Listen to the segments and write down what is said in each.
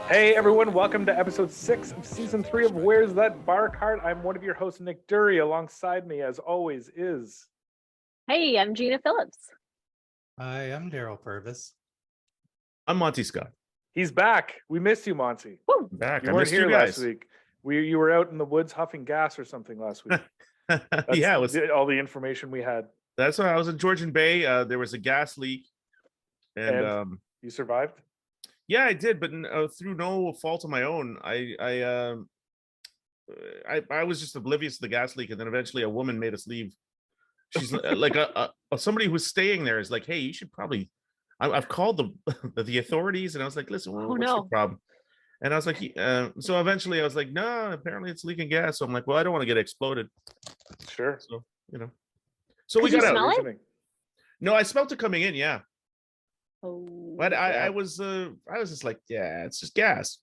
Hey everyone, welcome to episode 6 of season 3 of Where's That Bar Cart? I'm one of your hosts, Nick Dury. Alongside me, as always, is... Hey, I'm Gina Phillips. Hi, I'm Daryl Purvis. I'm Monty Scott. He's back. We missed you, Monty. Woo. Back. You I weren't missed here you guys. last week. You were out in the woods huffing gas or something last week. Yeah, it was, all the information we had. that's why I was in Georgian Bay. There was a gas leak, and You survived? yeah, I did, but through no fault of my own. I was just oblivious to the gas leak, and then eventually a woman made us leave. She's like somebody who's staying there is like, hey, you should probably. I've called the authorities, and I was like, listen, what's your problem? And I was like, so eventually I was like, no, apparently it's leaking gas. So I'm like, well, I don't want to get exploded. Sure. So so we Did got you out. smell it? No, I smelled it coming in. Yeah. Oh, But I was just like, yeah, it's just gas.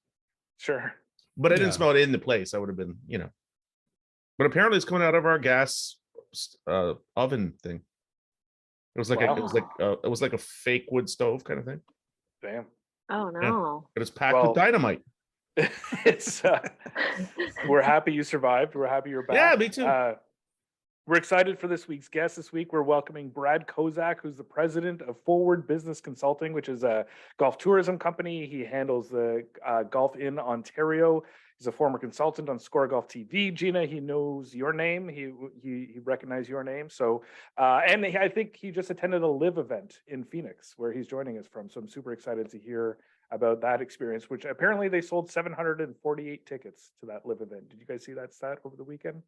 Sure. But I didn't Yeah. smell it in the place. I would have been, But apparently, it's coming out of our gas oven thing. It was like it was like a fake wood stove kind of thing. Damn. oh no. But it's packed with dynamite. It's we're happy you survived. We're happy you're back. Yeah, me too. We're excited for this week's guest. This week, we're welcoming Brad Kozak, who's the president of Forward Business Consulting, which is a golf tourism company. He handles the golf in Ontario. He's a former consultant on Score Golf TV. Gina, he knows your name. He recognized your name. So, and I think he just attended a live event in Phoenix, where he's joining us from. So I'm super excited to hear about that experience, which apparently they sold 748 tickets to that live event. Did you guys see that stat over the weekend?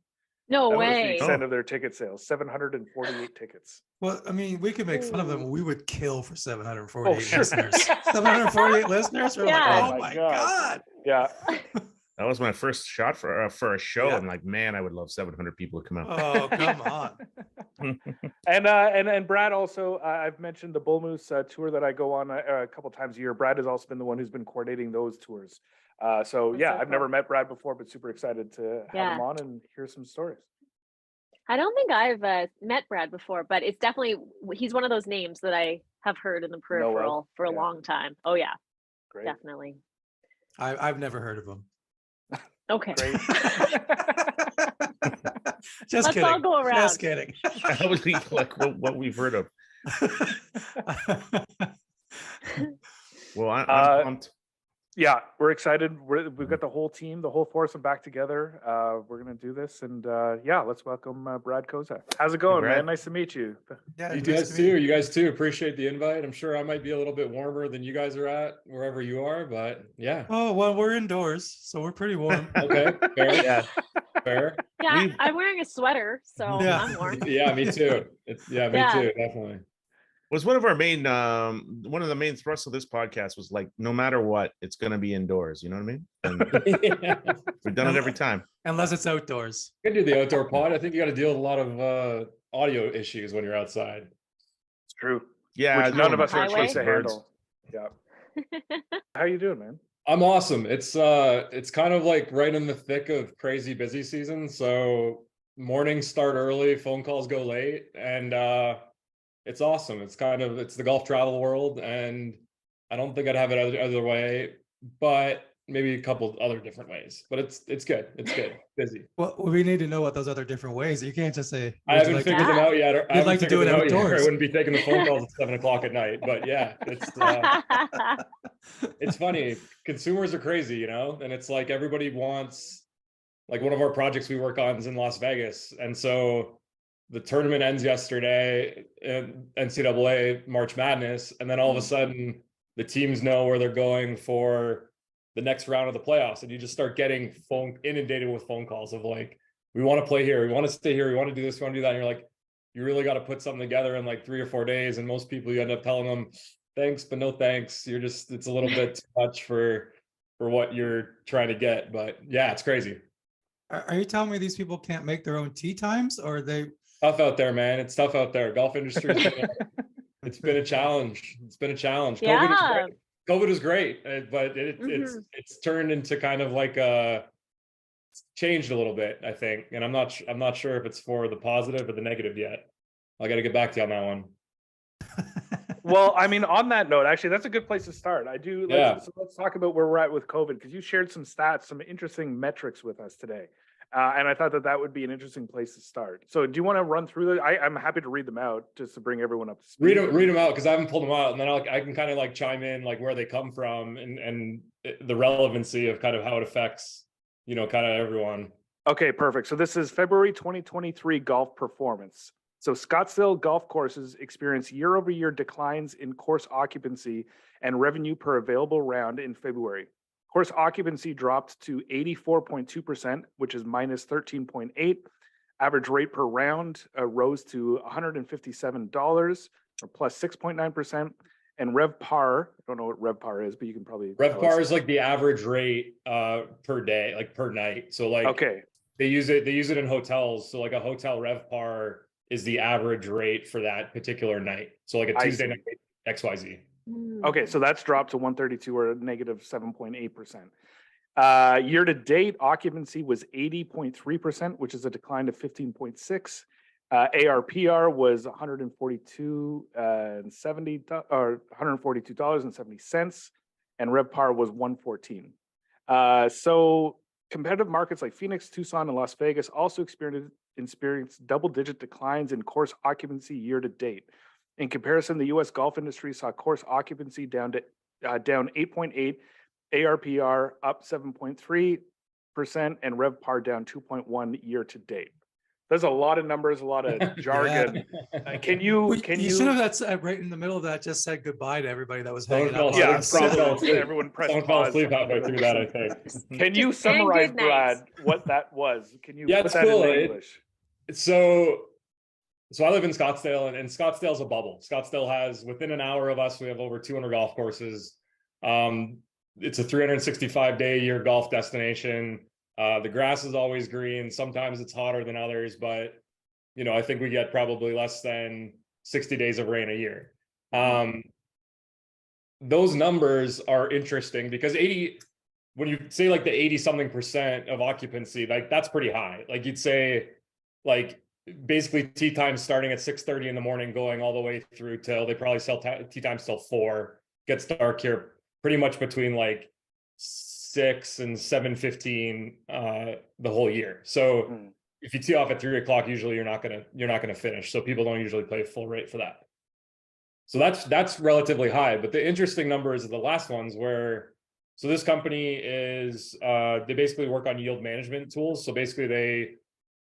No That was the way. extent of their ticket sales, 748 tickets. Well, I mean, we could make fun of them. We would kill for 748 Oh, sure. listeners. 748 listeners? We're Yeah. like, oh my God. Yeah. That was my first shot for a show. Yeah. I'm like, man, I would love 700 people to come out. Oh, come on. And Brad also, I've mentioned the Bull Moose tour that I go on a couple times a year. Brad has also been the one who's been coordinating those tours. So That's yeah, so I've never cool. met Brad before, but super excited to have him on and hear some stories. I don't think I've met Brad before, but it's definitely, he's one of those names that I have heard in the peripheral for a long time. Oh yeah, Great. definitely. I've never heard of them. Okay. Great. Just Let's kidding. all go around. Just kidding. I was like what we've heard of. Well, I'm pumped. Yeah, we're excited. We've got the whole team, the whole foursome back together. We're going to do this. And yeah, let's welcome Brad Kozak. How's it going, Brad. man? Nice to meet you. Yeah, You nice guys to meet too. You guys too. Appreciate the invite. I'm sure I might be a little bit warmer than you guys are at wherever you are, but yeah. Oh, well, we're indoors, so we're pretty warm. Okay. Fair. Yeah. Fair. Yeah, I'm wearing a sweater, so Yeah. I'm warm. Yeah, me too. Me Yeah. too. Definitely. Was one of our main one of the main thrusts of this podcast was like, no matter what, it's going to be indoors. You know what I mean? And Yeah. we've done it every time. Unless it's outdoors. You can do the outdoor pod. I think you got to deal with a lot of audio issues when you're outside. It's true. Yeah, Which none of us are Highway? choice to handle. Yeah. How you doing, man? I'm awesome. It's kind of like right in the thick of crazy busy season. So mornings start early, phone calls go late, and it's awesome. It's the golf travel world, and I don't think I'd have it other way, but maybe a couple other different ways. But it's good. It's good. Busy. Well, we need to know what those other different ways. You can't just say. I haven't figured them out yet. I haven't like to do figured it them out yet. outdoors. I wouldn't be taking the phone calls at 7:00 at night. But yeah, it's funny. Consumers are crazy, and it's like everybody wants. Like one of our projects we work on is in Las Vegas, and so the tournament ends yesterday in NCAA March Madness, and then all of a sudden the teams know where they're going for the next round of the playoffs, and you just start getting inundated with phone calls of like, we want to play here, we want to stay here, we want to do this, we want to do that, and you're like, you really got to put something together in like 3 or 4 days, and most people you end up telling them thanks but no thanks. It's a little bit too much for what you're trying to get. But yeah, it's crazy. Are you telling me these people can't make their own tee times, or they? Tough out there, man. It's tough out there. Golf industry. It's been a challenge. It's been a challenge. Yeah. COVID is great, but it's turned into kind of like it's changed a little bit, I think. And I'm not sure if it's for the positive or the negative yet. I got to get back to you on that one. Well, I mean, on that note, actually, that's a good place to start. I do. Yeah. So let's talk about where we're at with COVID, because you shared some stats, some interesting metrics with us today. And I thought that would be an interesting place to start. So do you want to run through them? I'm happy to read them out just to bring everyone up to speed. Read them out, because I haven't pulled them out, and then I can kind of like chime in like where they come from and the relevancy of kind of how it affects, kind of everyone. Okay, perfect. So this is February 2023 golf performance. So Scottsdale golf courses experience year-over-year declines in course occupancy and revenue per available round in February. Course occupancy dropped to 84.2%, which is minus 13.8. Average rate per round rose to $157, or plus 6.9%. And RevPAR, I don't know what RevPAR is, but you can probably tell us. RevPAR is like the average rate per day, like per night. So like Okay, they use it in hotels. So like a hotel RevPAR is the average rate for that particular night. So like a Tuesday night, XYZ. okay, so that's dropped to 132, or negative 7.8%. Year to date, occupancy was 80.3%, which is a decline of 15.6. ARPR was $142.70, and RevPAR was 114. So competitive markets like Phoenix, Tucson, and Las Vegas also experienced double-digit declines in course occupancy year to date. In comparison, the U.S. golf industry saw course occupancy down 8.8, ARPR up 7.3%, and RevPAR down 2.1 year to date. There's a lot of numbers, a lot of jargon. Can you should have that's right in the middle of that just said goodbye to everybody that was hanging Someone out. fell Yeah, asleep. probably everyone pressed Someone fell pause. asleep halfway through that, I think. Can you Just saying summarize, good night. Brad, what that was? Can you Yeah, put it's that cool. in English? So I live in Scottsdale, and Scottsdale's a bubble. Scottsdale has, within an hour of us, we have over 200 golf courses. It's a 365-day a year golf destination. The grass is always green. Sometimes it's hotter than others, but I think we get probably less than 60 days of rain a year. Those numbers are interesting because when you say like the 80 something % of occupancy, like that's pretty high. Like you'd say like basically tee times starting at 6:30 in the morning, going all the way through till they probably sell tee times till 4. Gets dark here pretty much between like 6 and 7:15 the whole year. So if you tee off at 3 o'clock, usually you're not gonna finish. So people don't usually play full rate for that. So that's relatively high. But the interesting numbers are the last ones where, so this company is they basically work on yield management tools. So basically they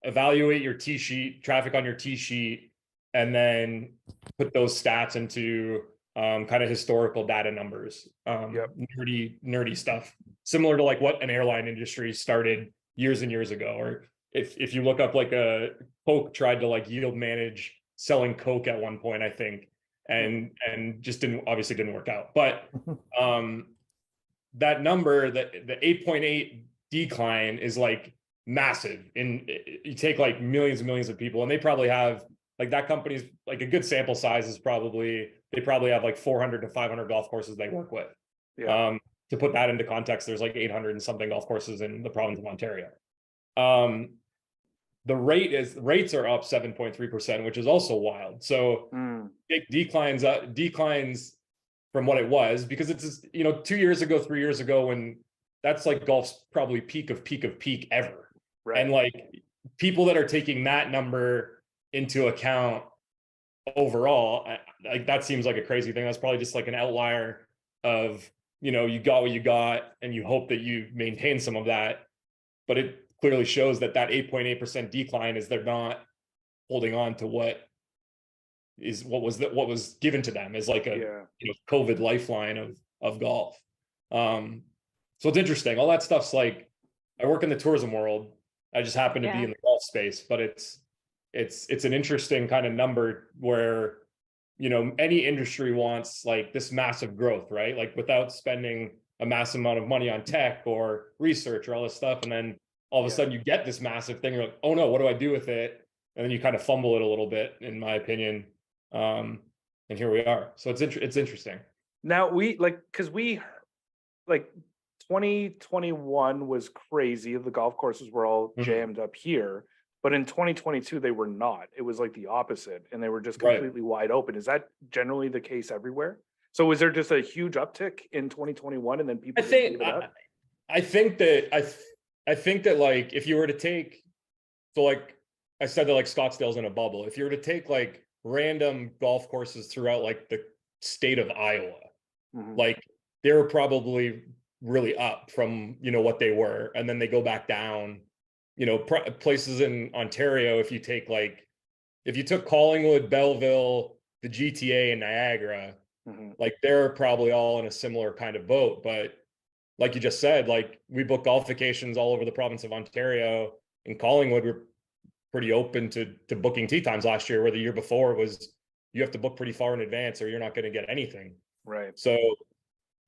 evaluate your tee sheet, traffic on your tee sheet, and then put those stats into kind of historical data numbers. Nerdy stuff, similar to like what an airline industry started years and years ago. Or if you look up like Coke tried to like yield manage selling Coke at one point, I think, and just didn't work out. But that number, the 8.8 decline is like massive. And you take like millions and millions of people, and they probably have like, that company's like, a good sample size is they probably have like 400 to 500 golf courses they work with. To put that into context, there's like 800 and something golf courses in the province of Ontario. The rates are up 7.3%, which is also wild. So big declines from what it was, because it's just, 2 years ago, 3 years ago, when that's like golf's probably peak of peak ever. Right. And like people that are taking that number into account overall, like that seems like a crazy thing. That's probably just like an outlier of, you got what you got and you hope that you maintain some of that. But it clearly shows that 8.8% decline is they're not holding on to what was given to them as like a COVID lifeline of golf. So it's interesting. All that stuff's like, I work in the tourism world. I just happen to be in the golf space, but it's an interesting kind of number where, any industry wants like this massive growth, right? Like without spending a massive amount of money on tech or research or all this stuff. And then all of a sudden you get this massive thing. You're like, oh no, what do I do with it? And then you kind of fumble it a little bit, in my opinion. And here we are. So it's interesting. Now because 2021 was crazy. The golf courses were all jammed up here. But in 2022, they were not. It was like the opposite, and they were just Right. completely wide open. Is that generally the case everywhere? So was there just a huge uptick in 2021, and then people I just think gave it up? I think that I think that like if you were to take, so like I said that like Scottsdale's in a bubble. If you were to take like random golf courses throughout like the state of Iowa, Mhm. like they were probably really up from, you know, what they were, and then they go back down. You know, places in Ontario, if you take like, if you took Collingwood, Belleville, the GTA, and Niagara, Mhm. like they're probably all in a similar kind of boat. But like you just said, like we book golf vacations all over the province of Ontario. In Collingwood, we're pretty open to booking tee times last year, where the year before was you have to book pretty far in advance or you're not going to get anything. Right. So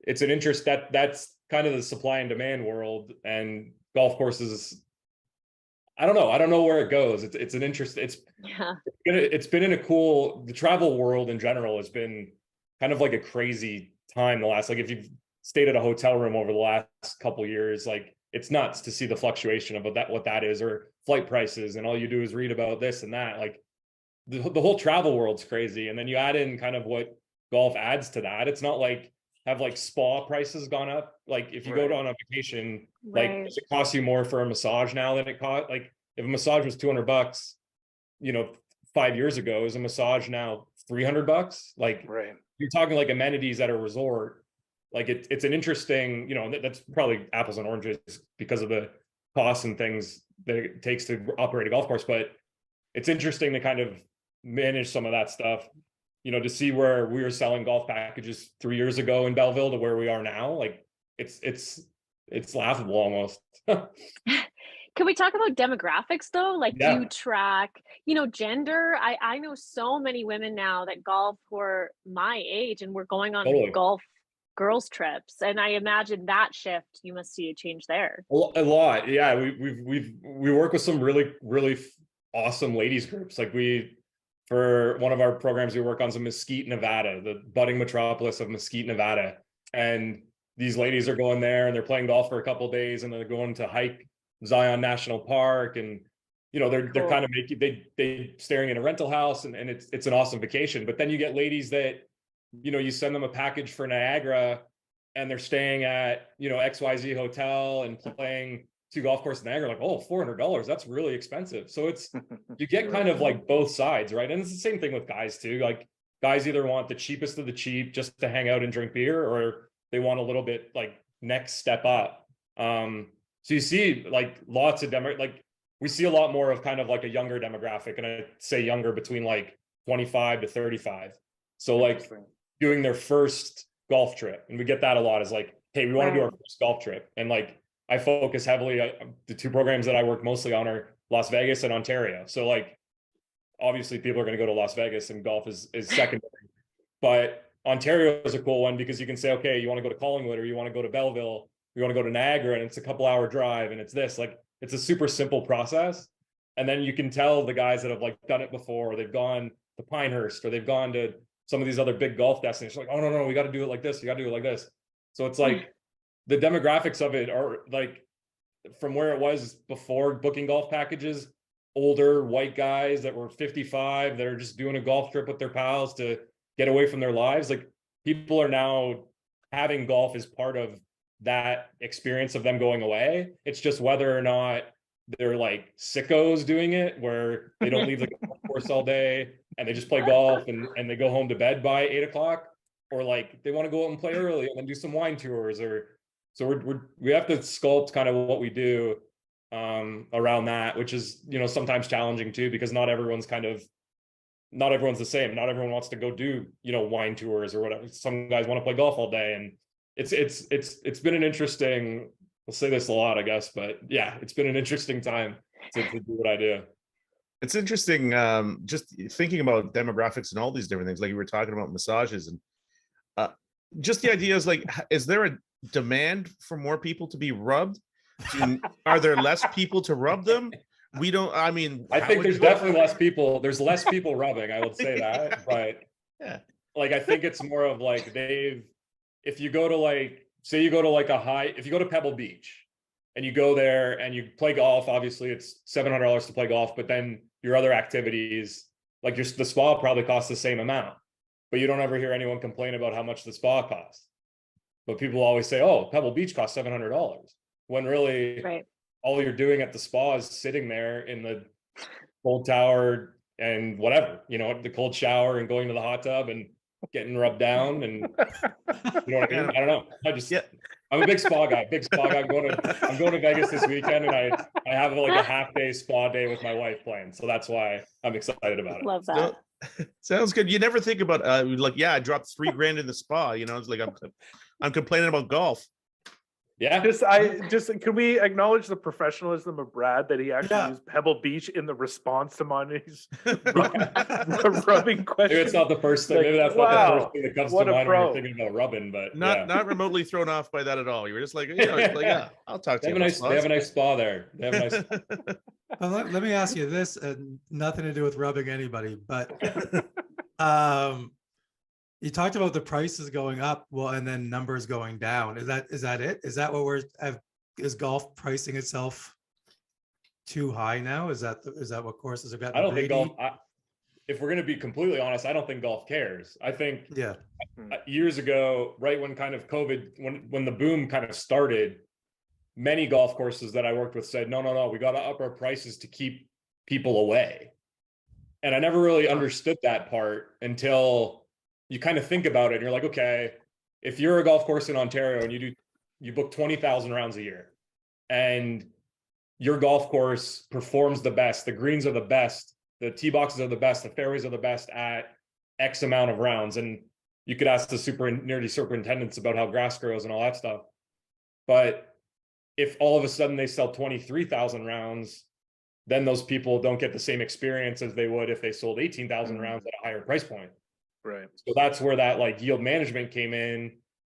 it's an interest that's kind of the supply and demand world, and golf courses. I don't know where it goes. It's an interest. Yeah. It's been in a cool, the travel world in general has been kind of like a crazy time the last, like if you've stayed at a hotel room over the last couple years, like it's nuts to see the fluctuation of what that is, or flight prices, and all you do is read about this and that. Like the whole travel world's crazy. And then you add in kind of what golf adds to that. It's not like, have like spa prices gone up? Like if you go on a vacation, like Right. does it cost you more for a massage now than it cost? Like if a massage was $200, you know, 5 years ago, is a massage now $300? Like Right. you're talking like amenities at a resort. Like it's an interesting, you know, that's probably apples and oranges because of the costs and things that it takes to operate a golf course. But it's interesting to kind of manage some of that stuff, you know, to see where we were selling golf packages 3 years ago in Belleville to where we are now. Like it's laughable almost. Can we talk about demographics though? Like, do Yeah, you track, gender? I know so many women now that golf who are my age and we're going on totally. golf girls trips. And I imagine that shift, you must see a change there. A lot. Yeah. We work with some really awesome ladies groups. Like for one of our programs, we work on some Mesquite, Nevada, the budding metropolis of Mesquite, Nevada. And these ladies are going there and they're playing golf for a couple of days, and then they're going to hike Zion National Park. And, you know, they're Cool. kind of making, they staying in a rental house, and it's an awesome vacation. But then you get ladies that, you know, you send them a package for Niagara and they're staying at, you know, XYZ hotel and playing 2 golf courses in Niagara, like, oh, $400, that's really expensive. So it's, you get kind of like both sides, right? And it's the same thing with guys too. Like guys either want the cheapest of the cheap just to hang out and drink beer, or they want a little bit like next step up. So you see like lots of like we see a lot more of kind of like a younger demographic, and I say younger between like 25 to 35. So like doing their first golf trip, and we get that a lot, is like, hey, we want to do our first golf trip. And like I focus heavily, the 2 programs that I work mostly on are Las Vegas and Ontario. So like obviously people are going to go to Las Vegas and golf is secondary. But Ontario is a cool one because you can say, okay, you want to go to Collingwood, or you want to go to Belleville, you want to go to Niagara, and it's a couple hour drive, and it's this, like it's a super simple process. And then you can tell the guys that have like done it before, or they've gone to Pinehurst, or they've gone to some of these other big golf destinations, like, oh no, we got to do it like this, you got to do it like this. So it's like the demographics of it are like from where it was before booking golf packages, older white guys that were 55 that are just doing a golf trip with their pals to get away from their lives. Like people are now having golf as part of that experience of them going away. It's just whether or not they're like sickos doing it, where they don't leave the golf course all day and they just play golf and they go home to bed by 8 o'clock, or like they want to go out and play early and then do some wine tours. Or so we have to sculpt kind of what we do around that, which is, you know, sometimes challenging too, because not everyone's the same. Not everyone wants to go do, you know, wine tours or whatever. Some guys want to play golf all day, and it's been an interesting, I'll say this a lot, I guess, but yeah, it's been an interesting time to do what I do. It's interesting, just thinking about demographics and all these different things, like you were talking about massages, and just the idea is like, is there a demand for more people to be rubbed? Are there less people to rub them? We don't, I mean, I think there's definitely less people. There's less people rubbing, I would say that. But yeah, like, I think it's more of like if you go to like, say you go to like if you go to Pebble Beach and you go there and you play golf. Obviously it's $700 to play golf, but then your other activities, like the spa probably costs the same amount, but you don't ever hear anyone complain about how much the spa costs. But people always say, oh, Pebble Beach costs $700, when really all you're doing at the spa is sitting there in the cold tower and whatever, the cold shower and going to the hot tub and getting rubbed down, and you know what I mean? I don't know. I'm a big spa guy. I'm going to Vegas this weekend, and I have like a half day spa day with my wife playing. So that's why I'm excited about it. Love that. Sounds good. You never think about I dropped $3,000 in the spa. It's like I'm complaining about golf. Yeah. Can we acknowledge the professionalism of Brad, that he actually used Pebble Beach in the response to Monty's rubbing question? Maybe it's not the first thing. Maybe that's not the first thing that comes to mind when you're thinking about rubbing, but not remotely thrown off by that at all. You were just like, I'll talk to you. They have a nice spa there. They have a nice. Let me ask you this, nothing to do with rubbing anybody, but you talked about the prices going up, and then numbers going down. Is that it? Is that what is golf pricing itself too high now? Is that what courses have gotten? I don't think golf. If we're going to be completely honest, I don't think golf cares. I think years ago, right when kind of COVID, when the boom kind of started, many golf courses that I worked with said, no, we got to up our prices to keep people away. And I never really understood that part until you kind of think about it and you're like, okay, if you're a golf course in Ontario and you book 20,000 rounds a year and your golf course performs the best, the greens are the best, the tee boxes are the best, the fairways are the best at X amount of rounds. And you could ask the nerdy superintendents about how grass grows and all that stuff. But if all of a sudden they sell 23,000 rounds, then those people don't get the same experience as they would if they sold 18,000 rounds at a higher price point. Right. So that's where that like yield management came in.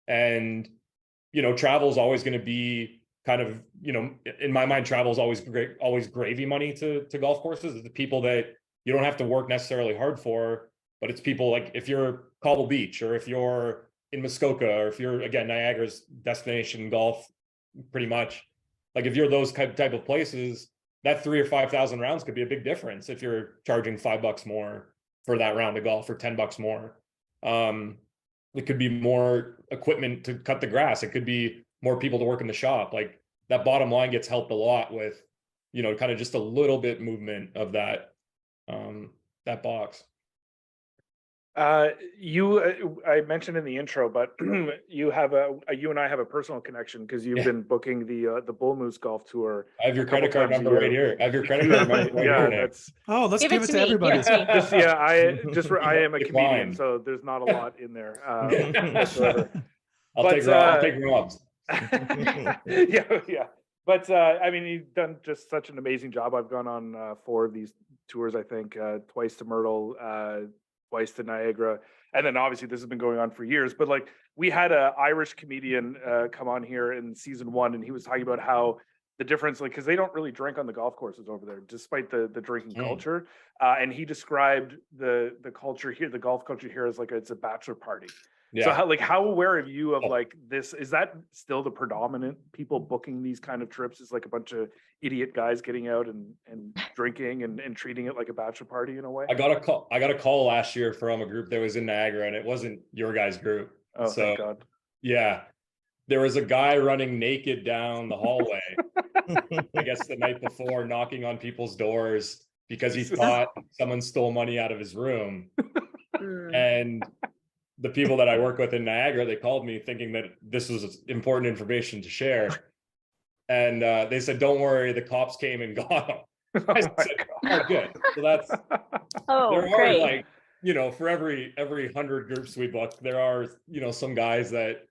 And, travel is always going to be kind of, in my mind, travel is always gravy money to golf courses. It's the people that you don't have to work necessarily hard for, but it's people like if you're Cobble Beach or if you're in Muskoka or if you're, again, Niagara's destination golf, pretty much. Like if you're those type of places, that 3,000 or 5,000 rounds could be a big difference if you're charging $5 more for that round of golf or $10 more. It could be more equipment to cut the grass. It could be more people to work in the shop. Like that bottom line gets helped a lot with, kind of just a little bit movement of that box. I mentioned in the intro, but you and I have a personal connection because you've been booking the Bull Moose Golf Tour. I have your credit card number right here. I have your credit card number right here. Let's give it to everybody. I am a comedian, so there's not a lot in there. I'll take Rob's. Yeah. But you've done just such an amazing job. I've gone on 4 of these tours, I think, twice to Myrtle, twice to Niagara, and then obviously this has been going on for years. But like we had an Irish comedian come on here in season 1, and he was talking about how the difference, like, because they don't really drink on the golf courses over there, despite the drinking culture. And he described the culture here, the golf culture here, as like it's a bachelor party. Yeah. So how aware are you of like this? Is that still the predominant people booking these kind of trips? Is like a bunch of idiot guys getting out and drinking and treating it like a bachelor party in a way? I got a call last year from a group that was in Niagara, and it wasn't your guys' group. Oh, so, thank God. Yeah. There was a guy running naked down the hallway, I guess the night before, knocking on people's doors because he thought someone stole money out of his room. And the people that I work with in Niagara, they called me thinking that this was important information to share. And they said, don't worry, the cops came and got him. I said, oh, good. So that's, there great. are like, for every 100 groups we book, there are, some guys that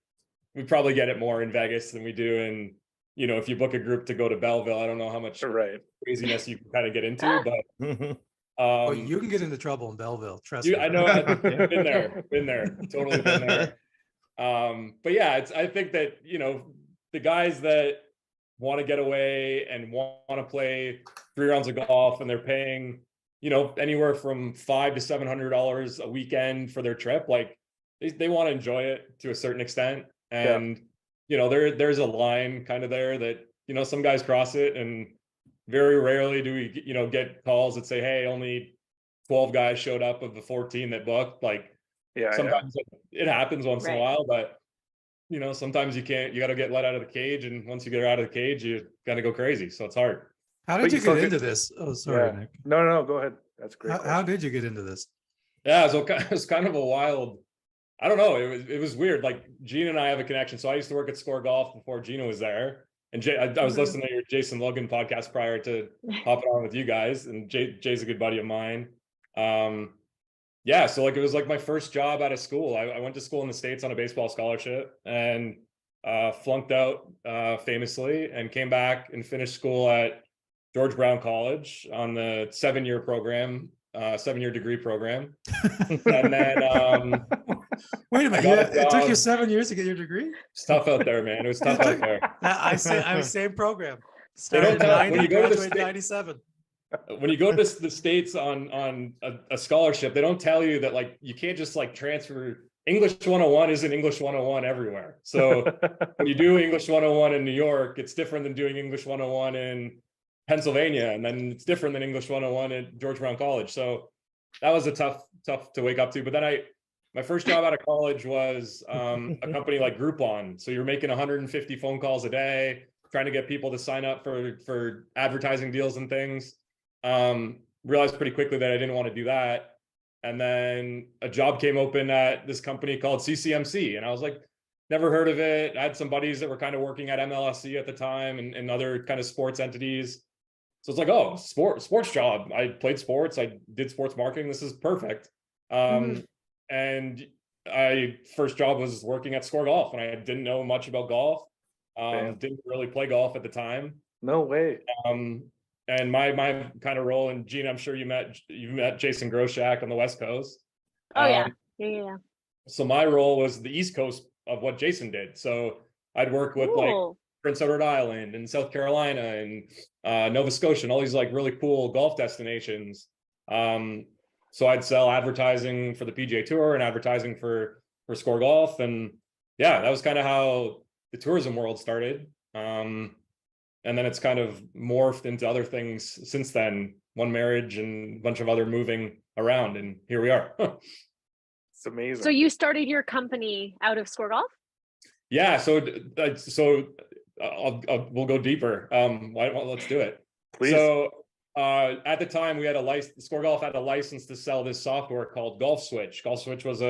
we probably get it more in Vegas than we do in, if you book a group to go to Belleville, I don't know how much craziness you can kind of get into, but you can get into trouble in Belleville. Trust me. I know. I've been there, totally been there. But yeah, I think that, the guys that want to get away and want to play 3 rounds of golf and they're paying, anywhere from $500 to $700 a weekend for their trip, like they want to enjoy it to a certain extent. And, there's a line kind of there that some guys cross it, and very rarely do we, get calls that say, hey, only 12 guys showed up of the 14 that booked. Like, sometimes it happens once in a while, but sometimes you got to get let out of the cage. And once you get out of the cage, you got to go crazy. So it's hard. How did you get into this? Oh, sorry, Nick. No, go ahead. That's great. How did you get into this? Yeah, so it was kind of a wild, I don't know. It was weird. Like, Gina and I have a connection. So I used to work at Score Golf before Gina was there. And I was listening to your Jason Logan podcast prior to hopping on with you guys. And Jay's a good buddy of mine. Yeah, so like it was like my first job out of school. I went to school in the States on a baseball scholarship and flunked out famously, and came back and finished school at George Brown College on the 7-year program, 7-year degree program. And then wait a minute, it took you 7 years to get your degree? It's tough out there, man. It was tough out there. I was same program. Started in 90, when you go to 97. When you go to the States on a scholarship, they don't tell you that, like, you can't just like transfer. English 101 isn't English 101 everywhere. So when you do English 101 in New York, it's different than doing English 101 in Pennsylvania, and then it's different than English 101 at George Brown College. So that was a tough to wake up to. But then my first job out of college was a company like Groupon. So you're making 150 phone calls a day, trying to get people to sign up for advertising deals and things. Realized pretty quickly that I didn't want to do that. And then a job came open at this company called CCMC. And I was like, never heard of it. I had some buddies that were kind of working at MLSC at the time and other kind of sports entities. So it's like, oh, sports job. I played sports. I did sports marketing. This is perfect. And first job was working at Score Golf, and I didn't know much about golf. Didn't really play golf at the time. No way. And my kind of role, and Gina, I'm sure you met Jason Groshak on the West Coast. Oh yeah. So my role was the East Coast of what Jason did. So I'd work with like Prince Edward Island and South Carolina and Nova Scotia and all these like really cool golf destinations. So I'd sell advertising for the PGA Tour and advertising for Score Golf, and yeah, that was kind of how the tourism world started. And then it's kind of morphed into other things since then. One marriage and a bunch of other moving around, and here we are. It's amazing. So you started your company out of Score Golf? Yeah. So we'll go deeper. Let's do it. Please. So at the time, we had Score Golf had a license to sell this software called Golf Switch. Golf Switch was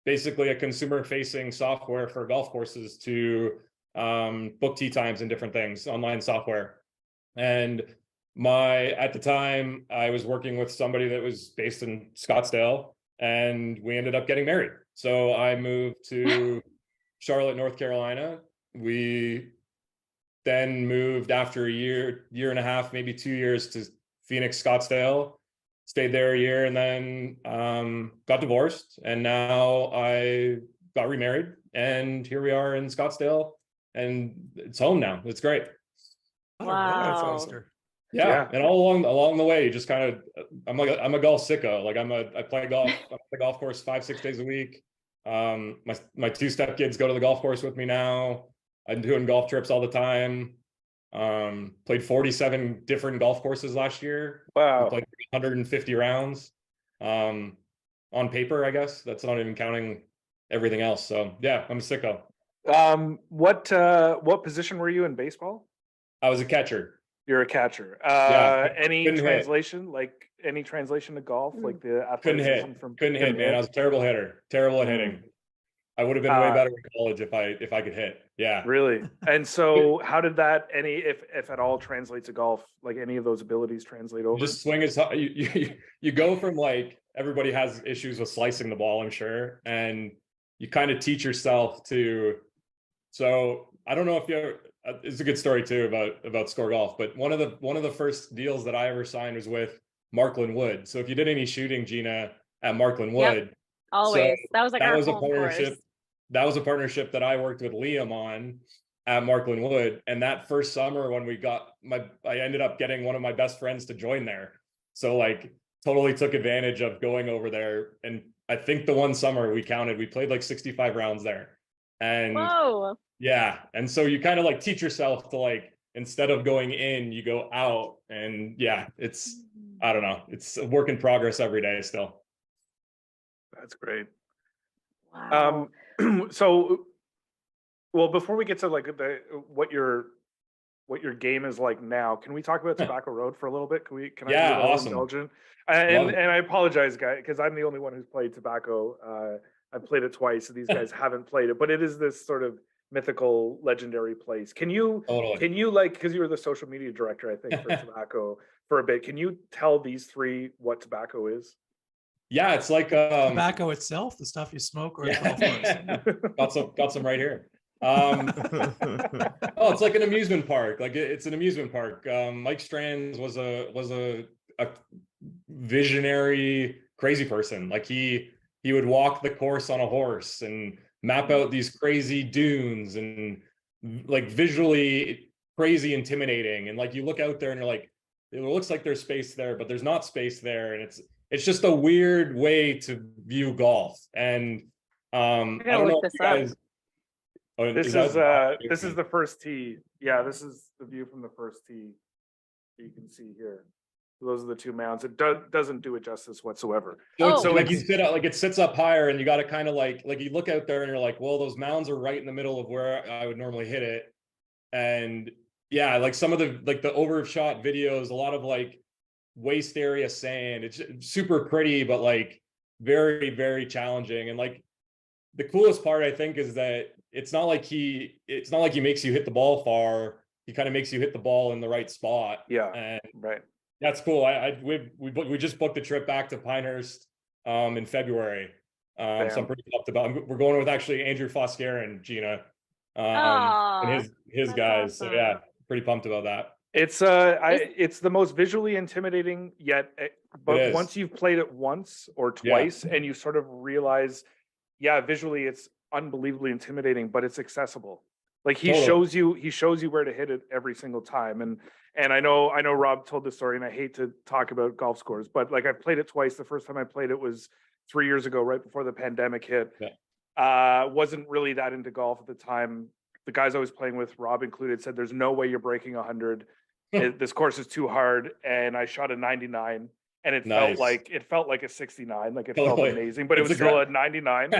basically a consumer-facing software for golf courses to book tee times and different things, online software. And at the time, I was working with somebody that was based in Scottsdale, and we ended up getting married. So I moved to Charlotte, North Carolina. We then moved after a year and a half, maybe 2 years, to Phoenix, Scottsdale, stayed there a year, and then got divorced. And now I got remarried, and here we are in Scottsdale. And it's home now. It's great. Wow. Yeah. And all along the way, you just kind of, I'm a golf sicko. Like I play golf. I'm at the golf course 5-6 days a week. My 2 stepkids go to the golf course with me now. I'm doing golf trips all the time. Played 47 different golf courses last year. Wow. Played 150 rounds. On paper, I guess. That's not even counting everything else. So yeah, I'm a sicko. What position were you in baseball? I was a catcher. You're a catcher. Any translation to golf, like the athleticism couldn't hit, man. I was a terrible hitter. Terrible at hitting. I would have been way better in college if I could hit. Yeah. Really? And so how did that if at all translate to golf? Like any of those abilities translate over? Just swing as hard. You go from like, everybody has issues with slicing the ball, I'm sure. And you kind of teach yourself to, so I don't know if you ever, it's a good story too about Score Golf, but one of the first deals that I ever signed was with Markland Wood. So if you did any shooting, Gina, at Markland Wood, always. So that was like our home partnership. course. That was a partnership that I worked with Liam on at Markland Wood. And that first summer when I ended up getting one of my best friends to join there. So like totally took advantage of going over there. And I think the one summer we played like 65 rounds there. And whoa. Yeah. And so you kind of like teach yourself to like instead of going in, you go out. And yeah, it's, I don't know, it's a work in progress every day still. That's great. Wow. So, well, before we get to like what your game is like now, can we talk about Tobacco Road for a little bit? Can I be a little awesome. indulgent? And I apologize, guys, because I'm the only one who's played Tobacco. I've played it twice, and these guys haven't played it, but it is this sort of mythical, legendary place. Can you like, because you were the social media director, I think, for Tobacco for a bit, can you tell these three what Tobacco is? Yeah, it's like tobacco itself, the stuff you smoke, or got some right here. Oh, it's like an amusement park. Like it's an amusement park. Mike Strands was a visionary, crazy person. Like he would walk the course on a horse and map out these crazy dunes and like visually crazy intimidating. And like you look out there and you're like, it looks like there's space there, but there's not space there. And it's just a weird way to view golf. And I don't know if you guys. Oh, this is the first tee. Yeah, this is the view from the first tee. You can see here. Those are the two mounds. It doesn't do it justice whatsoever. So like you sit out, like it sits up higher, and you got to kind of like you look out there and you're like, well, those mounds are right in the middle of where I would normally hit it. And yeah, like some of the overshot videos, a lot of like waist area sand. It's super pretty, but like very, very challenging. And like the coolest part, I think, is that it's not like he makes you hit the ball far. He kind of makes you hit the ball in the right spot. Yeah, and right. That's cool. We just booked a trip back to Pinehurst in February. So I'm pretty pumped about. We're going with actually Andrew Fosker and Gina and his guys. Awesome. So yeah, pretty pumped about that. It's it's the most visually intimidating yet, but once you've played it once or twice and you sort of realize, yeah, visually it's unbelievably intimidating, but it's accessible. Like he shows you where to hit it every single time. And I know Rob told this story, and I hate to talk about golf scores, but like I've played it twice. The first time I played it was 3 years ago, right before the pandemic hit. Wasn't really that into golf at the time. The guys I was playing with, Rob included, said there's no way you're breaking 100. This course is too hard. And I shot a 99, and it felt like a 69. Like it felt amazing, but it was still a 99.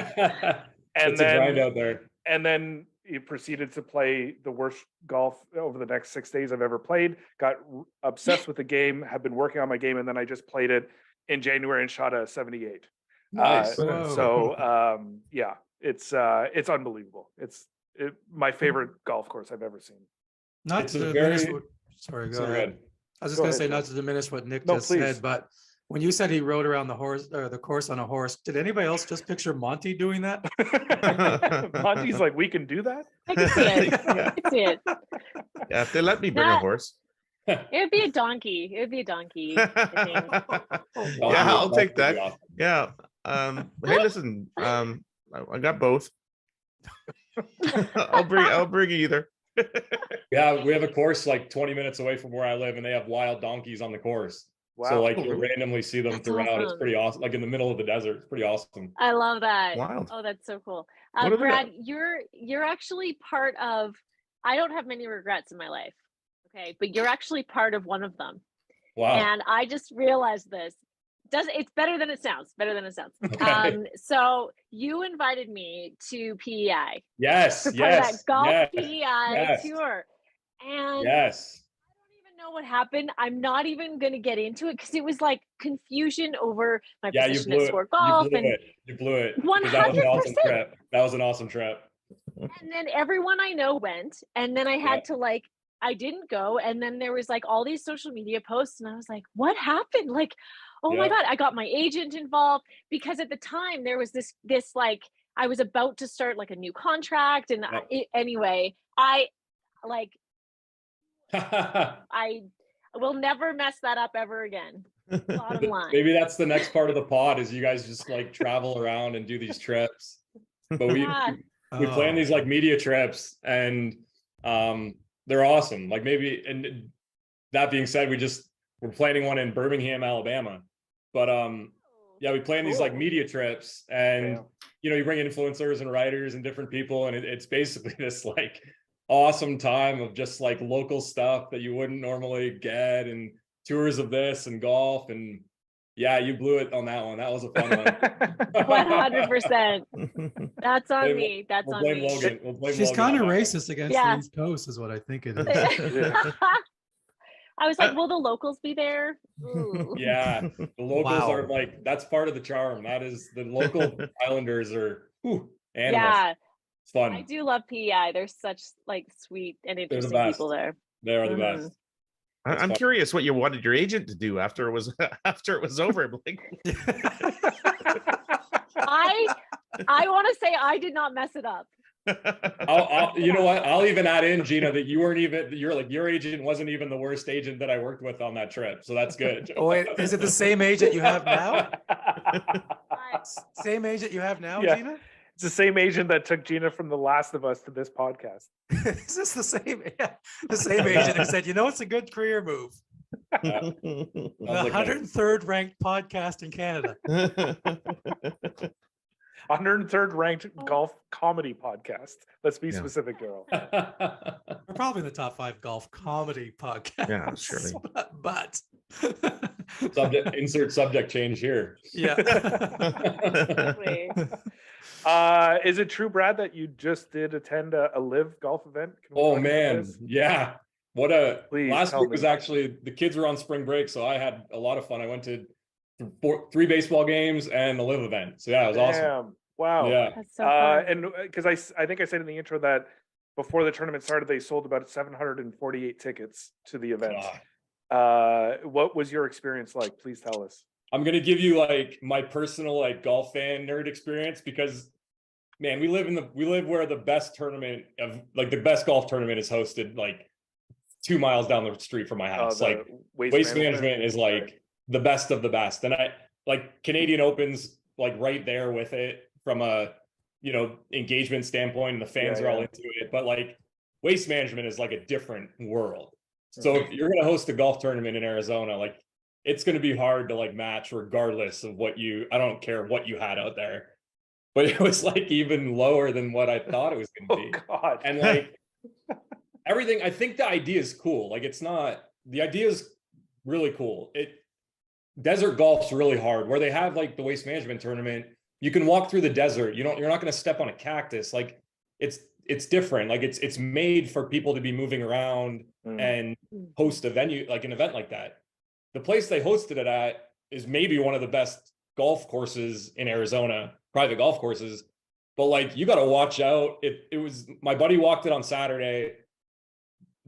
And then a grind out there. And then he proceeded to play the worst golf over the next 6 days I've ever played. Got obsessed with the game, have been working on my game, and then I just played it in January and shot a 78. Nice. Yeah, it's unbelievable. It's my favorite golf course I've ever seen. Not to diminish sorry, go ahead. I was just going to say, not to diminish what Nick just said, but when you said he rode around the course on a horse, did anybody else just picture Monty doing that? Monty's like, we can do that? I can see it. I can see it. Yeah, if they let me bring a horse. It would be a donkey. It would be a donkey. I think. Yeah, I'll take that. Yeah. Hey, listen, I got both. I'll bring either. Yeah, we have a course like 20 minutes away from where I live, and they have wild donkeys on the course. Wow. So like you'll randomly see them throughout. Awesome. It's pretty awesome. Like in the middle of the desert. It's pretty awesome. I love that. Wild. Oh, that's so cool. Brad, you're actually part of, I don't have many regrets in my life. Okay. But you're actually part of one of them. Wow. And I just realized this. It's better than it sounds. Okay. So you invited me to PEI. Yes. That golf PEI tour. And yes. Know what happened. I'm not even going to get into it because it was like confusion over my position at Sport Golf. You blew it. 100%. That was an awesome trip. And then everyone I know went, and then I had to I didn't go. And then there was like all these social media posts, and I was like, what happened? Like, oh my God, I got my agent involved, because at the time there was this like, I was about to start like a new contract. And anyway, I will never mess that up ever again. Bottom line. Maybe that's the next part of the pod, is you guys just like travel around and do these trips. But we plan these like media trips, and they're awesome. Like maybe, and that being said, we're planning one in Birmingham, Alabama. But we plan these like media trips, and you bring influencers and writers and different people, and it's basically this like awesome time of just like local stuff that you wouldn't normally get, and tours of this and golf. And yeah, you blew it on that one. That was a fun one. 100%. That's on Blame- me. That's We'll on blame me. Logan. We'll blame She's Logan kind of on that one. racist against Yeah. the East Coast, is what I think it is. I was like, will the locals be there? Ooh. Yeah, the locals Wow. are like, that's part of the charm. That is, the local Islanders are animals. Yeah, It's fun. I do love PEI. They're such like sweet and They're the interesting best. people there. They are the Mhm. best. I'm fun. curious what you wanted your agent to do after it was over. Like, I want to say I did not mess it up. You know what? I'll even add in, Gina, that you weren't even, your agent wasn't even the worst agent that I worked with on that trip. So that's good. Oh, wait, is it the same agent you have now? But Same agent you have now, Yeah. Gina? It's the same agent that took Gina from The Last of Us to this podcast. Is this the same? Yeah, the same agent who said, it's a good career move. Sounds The like a- 103rd ranked podcast in Canada. 103rd ranked golf comedy podcast. Let's be Yeah. specific, Daryl. We're probably in the top 5 golf comedy podcasts. Yeah, surely. But Insert subject change here. yeah. exactly. Is it true, Brad, that you just did attend a live golf event? Can we Oh talk about man, this? yeah. Please Last tell week was me. actually, the kids were on spring break, so I had a lot of fun. I went to 3 baseball games and the live event. So yeah, it was awesome. Damn. Wow. Yeah. That's so fun. And because I think I said in the intro that before the tournament started, they sold about 748 tickets to the event. What was your experience like? Please tell us. I'm gonna give you like my personal like golf fan nerd experience, because man, we live where the best tournament of like the best golf tournament is hosted like 2 miles down the street from my house. The Like waste management is like the best of the best. And I like Canadian Open's like right there with it from a engagement standpoint, and the fans are all into it. But like waste management is like a different world. So if you're gonna host a golf tournament in Arizona, like it's gonna be hard to like match regardless of I don't care what you had out there. But it was like even lower than what I thought it was gonna be. Oh God. And like everything, I think the idea is cool. Like the idea is really cool. Desert golf's really hard, where they have like the waste management tournament. You can walk through the desert. You're not going to step on a cactus. Like it's different. Like it's made for people to be moving around and host a venue, like an event like that. The place they hosted it at is maybe one of the best golf courses in Arizona, private golf courses. But like, you got to watch out. It was, my buddy walked it on Saturday.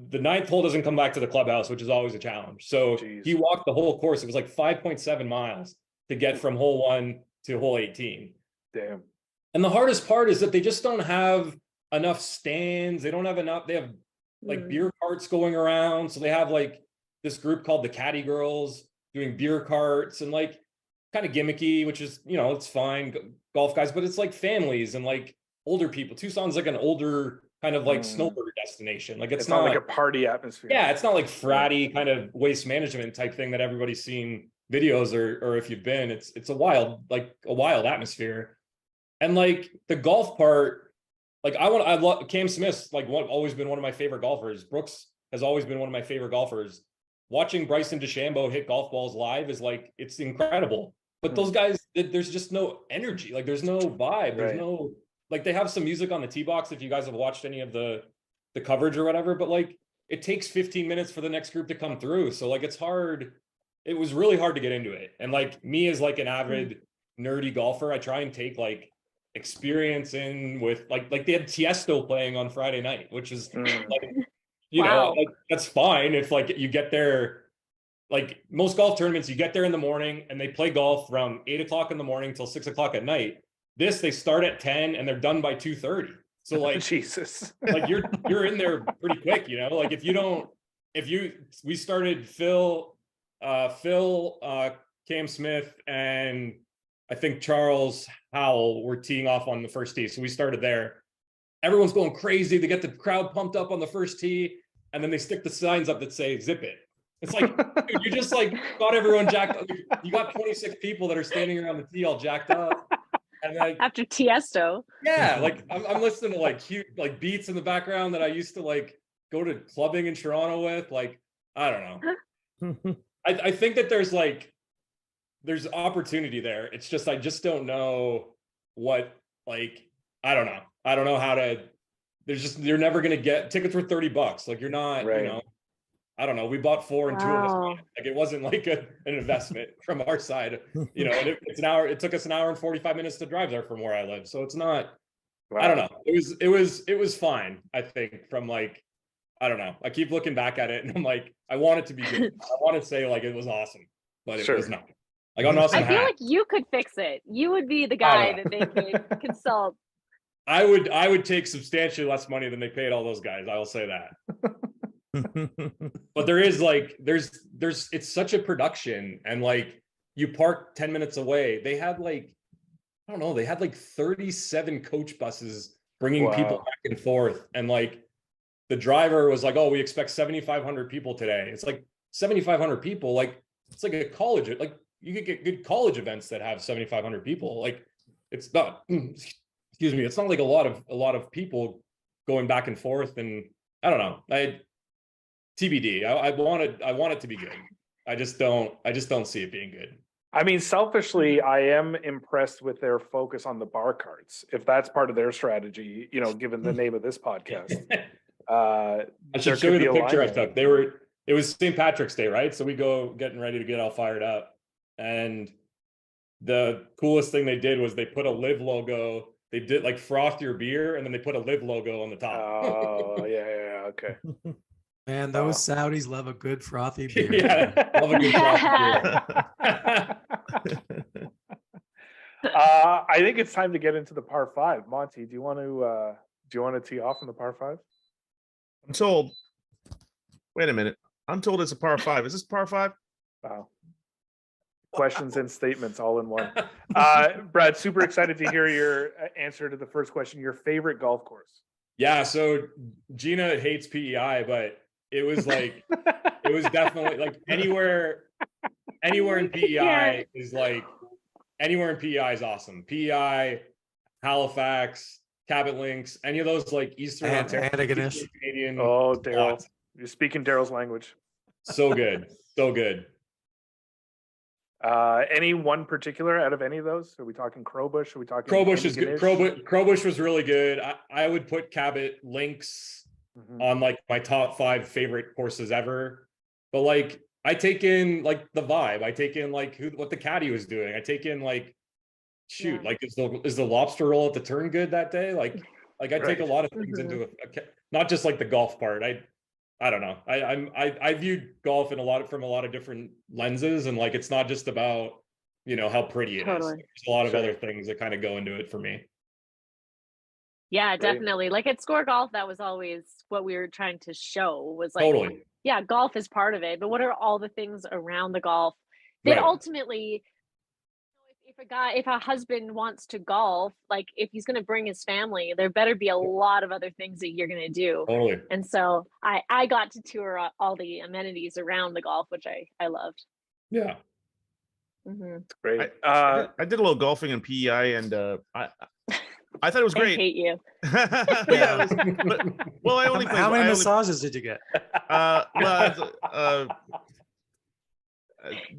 The 9th hole doesn't come back to the clubhouse, which is always a challenge. So he walked the whole course. It was like 5.7 miles to get from hole 1 to hole 18. Damn. And the hardest part is that they just don't have enough stands. They don't have enough. They have like beer carts going around. So they have like this group called the Caddy Girls doing beer carts and like kind of gimmicky, which is, it's fine, golf guys, but it's like families and like older people. Tucson's like an older kind of like snowbird destination. Like it's not like a party atmosphere. Yeah, it's not like fratty kind of waste management type thing that everybody's seen videos or if you've been. It's a wild atmosphere. And like the golf part, like I love Cam Smith's like always been one of my favorite golfers. Brooks has always been one of my favorite golfers. Watching Bryson DeChambeau hit golf balls live is like, it's incredible. But those guys, there's just no energy. Like there's no vibe. There's no, like they have some music on the tee box if you guys have watched any of the coverage or whatever, but like it takes 15 minutes for the next group to come through. So like it's hard. It was really hard to get into it. And like me as like an avid nerdy golfer, I try and take like experience in with like they had Tiesto playing on Friday night, which is like, like that's fine if like you get there. Like most golf tournaments, you get there in the morning and they play golf from 8 o'clock in the morning till 6 o'clock at night. They start at 10 and they're done by 2:30. So like Jesus, like you're in there pretty quick, like we started Phil, Cam Smith, and I think Charles Howell were teeing off on the first tee. So we started there. Everyone's going crazy. They get the crowd pumped up on the first tee, and then they stick the signs up that say "Zip It." It's like, dude, you just like got everyone jacked up. You got 26 people that are standing around the tee all jacked up. And like After Tiesto. yeah, like I'm listening to like cute like beats in the background that I used to like go to clubbing in Toronto with. Like, I don't know. I think that there's opportunity there. It's just I just don't know what, like, I don't know. I don't know how to, you're never gonna get tickets for $30. Like, you're not, Right. you know, I don't know. We bought 4 and 2 of us Wow. went. Like, it wasn't like an investment from our side, you know. And it's an hour. It took us an hour and 45 minutes to drive there from where I live. So it's not. I don't know. It was fine. I think from like, I don't know. I keep looking back at it and I'm like, I want it to be good. I want to say like it was awesome, but it was not. Like, I'm not. I feel like you could fix it. You would be the guy that they could consult. I would take substantially less money than they paid all those guys. I will say that. But there is like there's it's such a production, and like you park 10 minutes away. They had like, I don't know, they had like 37 coach buses bringing people back and forth, and like the driver was like, "Oh, we expect 7,500 people today." It's like 7,500 people, like it's like a college, like you could get good college events that have 7,500 people. Like, it's not, excuse me, it's not like a lot of people going back and forth. And I don't know, TBD. I want it to be good. I just don't see it being good. I mean, selfishly, I am impressed with their focus on the bar carts. If that's part of their strategy, you know, given the name of this podcast. I should show you the picture I took. It was St. Patrick's Day, right? So we go getting ready to get all fired up. And the coolest thing they did was they put a Live logo. They did like froth your beer, and then they put a Live logo on the top. Oh, yeah, okay. Man, those Saudis love a good frothy beer. Yeah, love a good frothy beer. I think it's time to get into the par 5. Monty, do you want to tee off on the par 5? I'm told. Wait a minute. I'm told it's a par 5. Is this par 5? Wow. Questions and statements all in one. Brad, super excited to hear your answer to the first question. Your favorite golf course? Yeah, so Gina hates PEI, but it was like, it was definitely like anywhere in PEI is like, anywhere in PEI is awesome. PEI, Halifax, Cabot Links, any of those like Eastern Ontario, Canadian. Oh, Daryl, you're speaking Daryl's language. So good, so good. Any one particular out of any of those? Are we talking Crowbush? Are we talking Crowbush is good. Crowbush was really good. I would put Cabot Links on like my top 5 favorite courses ever. But like, I take in like the vibe. I take in like what the caddy was doing. I take in like, shoot, like is the lobster roll at the turn good that day? Like I take a lot of things into it, not just like the golf part. I don't know. I viewed golf from a lot of different lenses, and like it's not just about, you know, how pretty it is. There's a lot of other things that kind of go into it for me. Yeah, definitely. Like at Score Golf, that was always what we were trying to show, was like, Totally. Yeah, golf is part of it, but what are all the things around the golf that ultimately, if a husband wants to golf, like if he's going to bring his family, there better be a lot of other things that you're going to do. Totally. And so I got to tour all the amenities around the golf, which I loved. Yeah. It's great. I did a little golfing in PEI, and I thought it was great. I hate you. Yeah, well, I only played. How many massages did you get?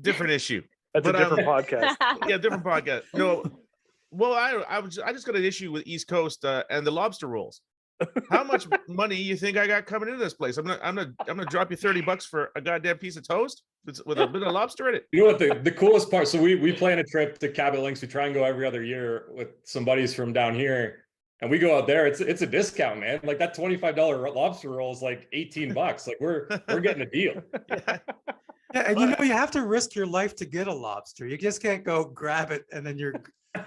Different issue. That's a different podcast. Yeah, different podcast. No, well, I just got an issue with East Coast and the lobster rolls. How much money you think I got coming into this place? I'm gonna drop you $30 for a goddamn piece of toast with a bit of lobster in it. You know what the coolest part? So we plan a trip to Cabot Links. We try and go every other year with some buddies from down here, and we go out there. It's a discount, man. Like that $25 lobster roll is like $18. Like we're getting a deal. Yeah, and you know, you have to risk your life to get a lobster. You just can't go grab it and then you're,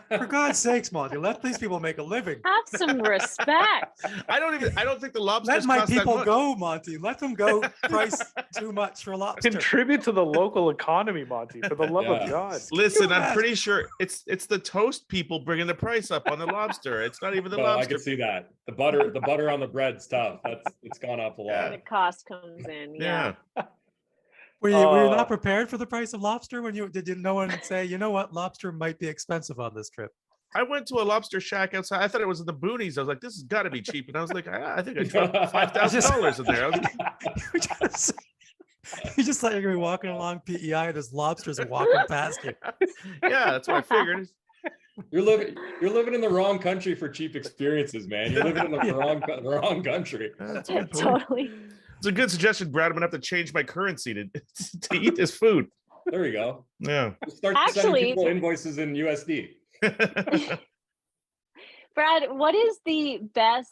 for God's sakes, Monty, let these people make a living. Have some respect. I don't think the lobsters Let my cost that people much. go, Monty. Let them go. Price too much for lobster. Contribute to the local economy, Monty, for the love of God. Listen, I'm pretty sure it's the toast people bringing the price up on the lobster. It's not even the lobster. I can see that. The butter on the bread's tough. It's gone up a lot. The cost comes in. Yeah. Were you not prepared for the price of lobster when did no one say, you know what, lobster might be expensive on this trip? I went to a lobster shack outside. I thought it was in the boonies. I was like, this has got to be cheap. And I was like, I think I dropped $5,000 in there. I was like, You just thought you're gonna be walking along PEI, there's lobsters walking past you. yeah, that's what I figured. You're living in the wrong country for cheap experiences, man. You're living in the wrong country. That's a good point. Totally. It's a good suggestion, Brad. I'm gonna have to change my currency to eat this food. There we go. Yeah. Just start sending Actually- people invoices in USD. Brad, what is the best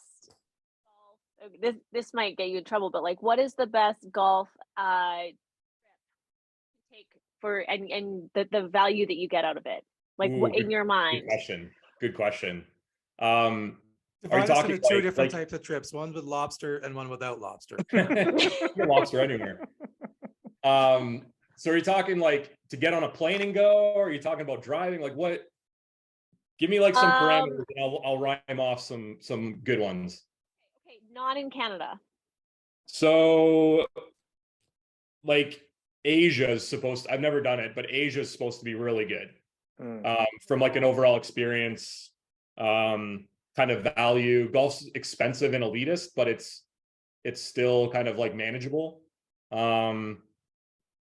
golf? This might get you in trouble, but like, what is the best golf trip to take for and the value that you get out of it? Like, what in your mind? Good question. Divide us talking into two like- different like- types of trips, one with lobster and one without lobster. Get lobster anywhere. So are you talking like to get on a plane and go, or are you talking about driving? Like what? Give me like some parameters and I'll rhyme off some good ones. Okay, not in Canada. So like Asia is supposed to, I've never done it, but Asia is supposed to be really good. From like an overall experience, kind of value. Golf's expensive and elitist, but it's still kind of like manageable.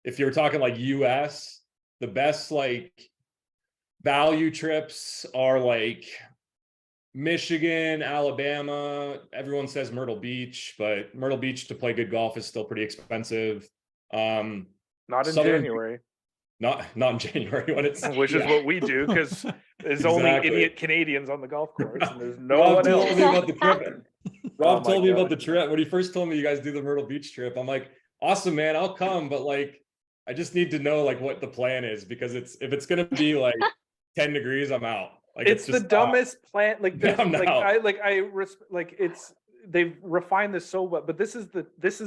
If you're talking like US, the best like value trips are like Michigan, Alabama. Everyone says Myrtle Beach, but Myrtle Beach to play good golf is still pretty expensive. Not in Southern- January, Not in January when it's which is yeah. what we do because there's only Exactly. idiot Canadians on the golf course and there's no Rob one told else. me about the trip. Rob my told me God. about the trip when he first told me you guys do the Myrtle Beach trip. I'm like, awesome, man, I'll come, but like, I just need to know like what the plan is because if it's gonna be like 10 degrees, I'm out. Like It's the just dumbest plan. Like, Yeah, I'm out. they've refined this so well, but this is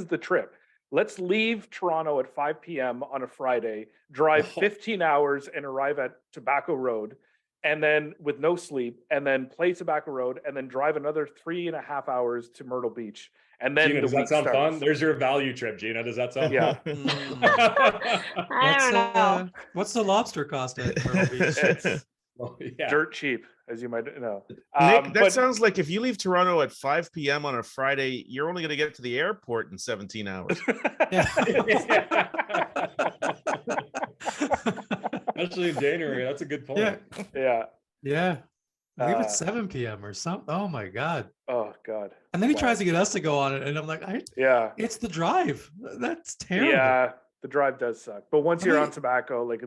the trip. Let's leave Toronto at 5 p.m. on a Friday, drive 15 hours and arrive at Tobacco Road, and then with no sleep, and then play Tobacco Road, and then drive another 3.5 hours to Myrtle Beach. And then Gina, the does that week sound starts. fun? There's your value trip, Gina. Does that sound Yeah. I don't know. What's the lobster cost at Myrtle Beach? It's Well, yeah. dirt cheap, as you might know. Nick, that but- sounds like if you leave Toronto at 5 p.m. on a Friday, you're only going to get to the airport in 17 hours. Especially in January. That's a good point. Yeah. Yeah. Yeah. Leave Uh, at 7 p.m. or something. Oh my God. Oh God. And then he Wow. tries to get us to go on it. And I'm like, Yeah. it's the drive. That's terrible. Yeah. The drive does suck, but once I you're mean- on Tobacco, like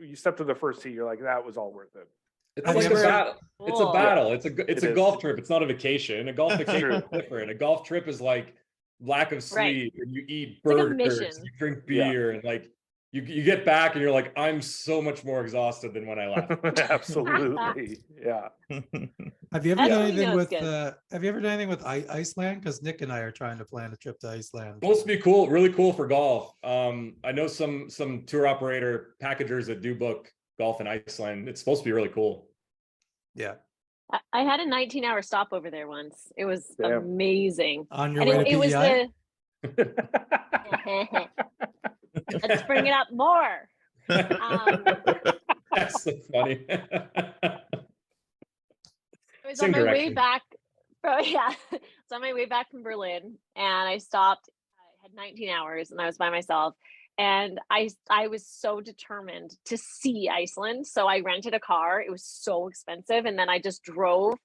you step to the first tee, you're like, that was all worth it. It's Have like you a ever- battle. It's a Cool. battle. It's It a is. golf trip. It's not a vacation. A golf vacation True. is different. A golf trip is like lack of Right. sleep and you eat like a burgers, mission. you drink Yeah. beer, and like you get back and you're like, I'm so much more exhausted than when I left. Absolutely. Yeah. Have you ever That's done when you anything know with it's good. have you ever done anything with Iceland? Because Nick and I are trying to plan a trip to Iceland. Supposed to be cool, really cool for golf. I know some tour operator packagers that do book golf in Iceland. It's supposed to be really cool. Yeah. I had a 19-hour stop over there once. It was Damn. amazing. On your And way it to was PEI? the let's bring it up more. That's so funny. I was Same on my way direction. back from it's on my way back from Berlin, and I stopped. I had 19 hours, and I was by myself. And I was so determined to see Iceland, so I rented a car. It was so expensive, and then I just drove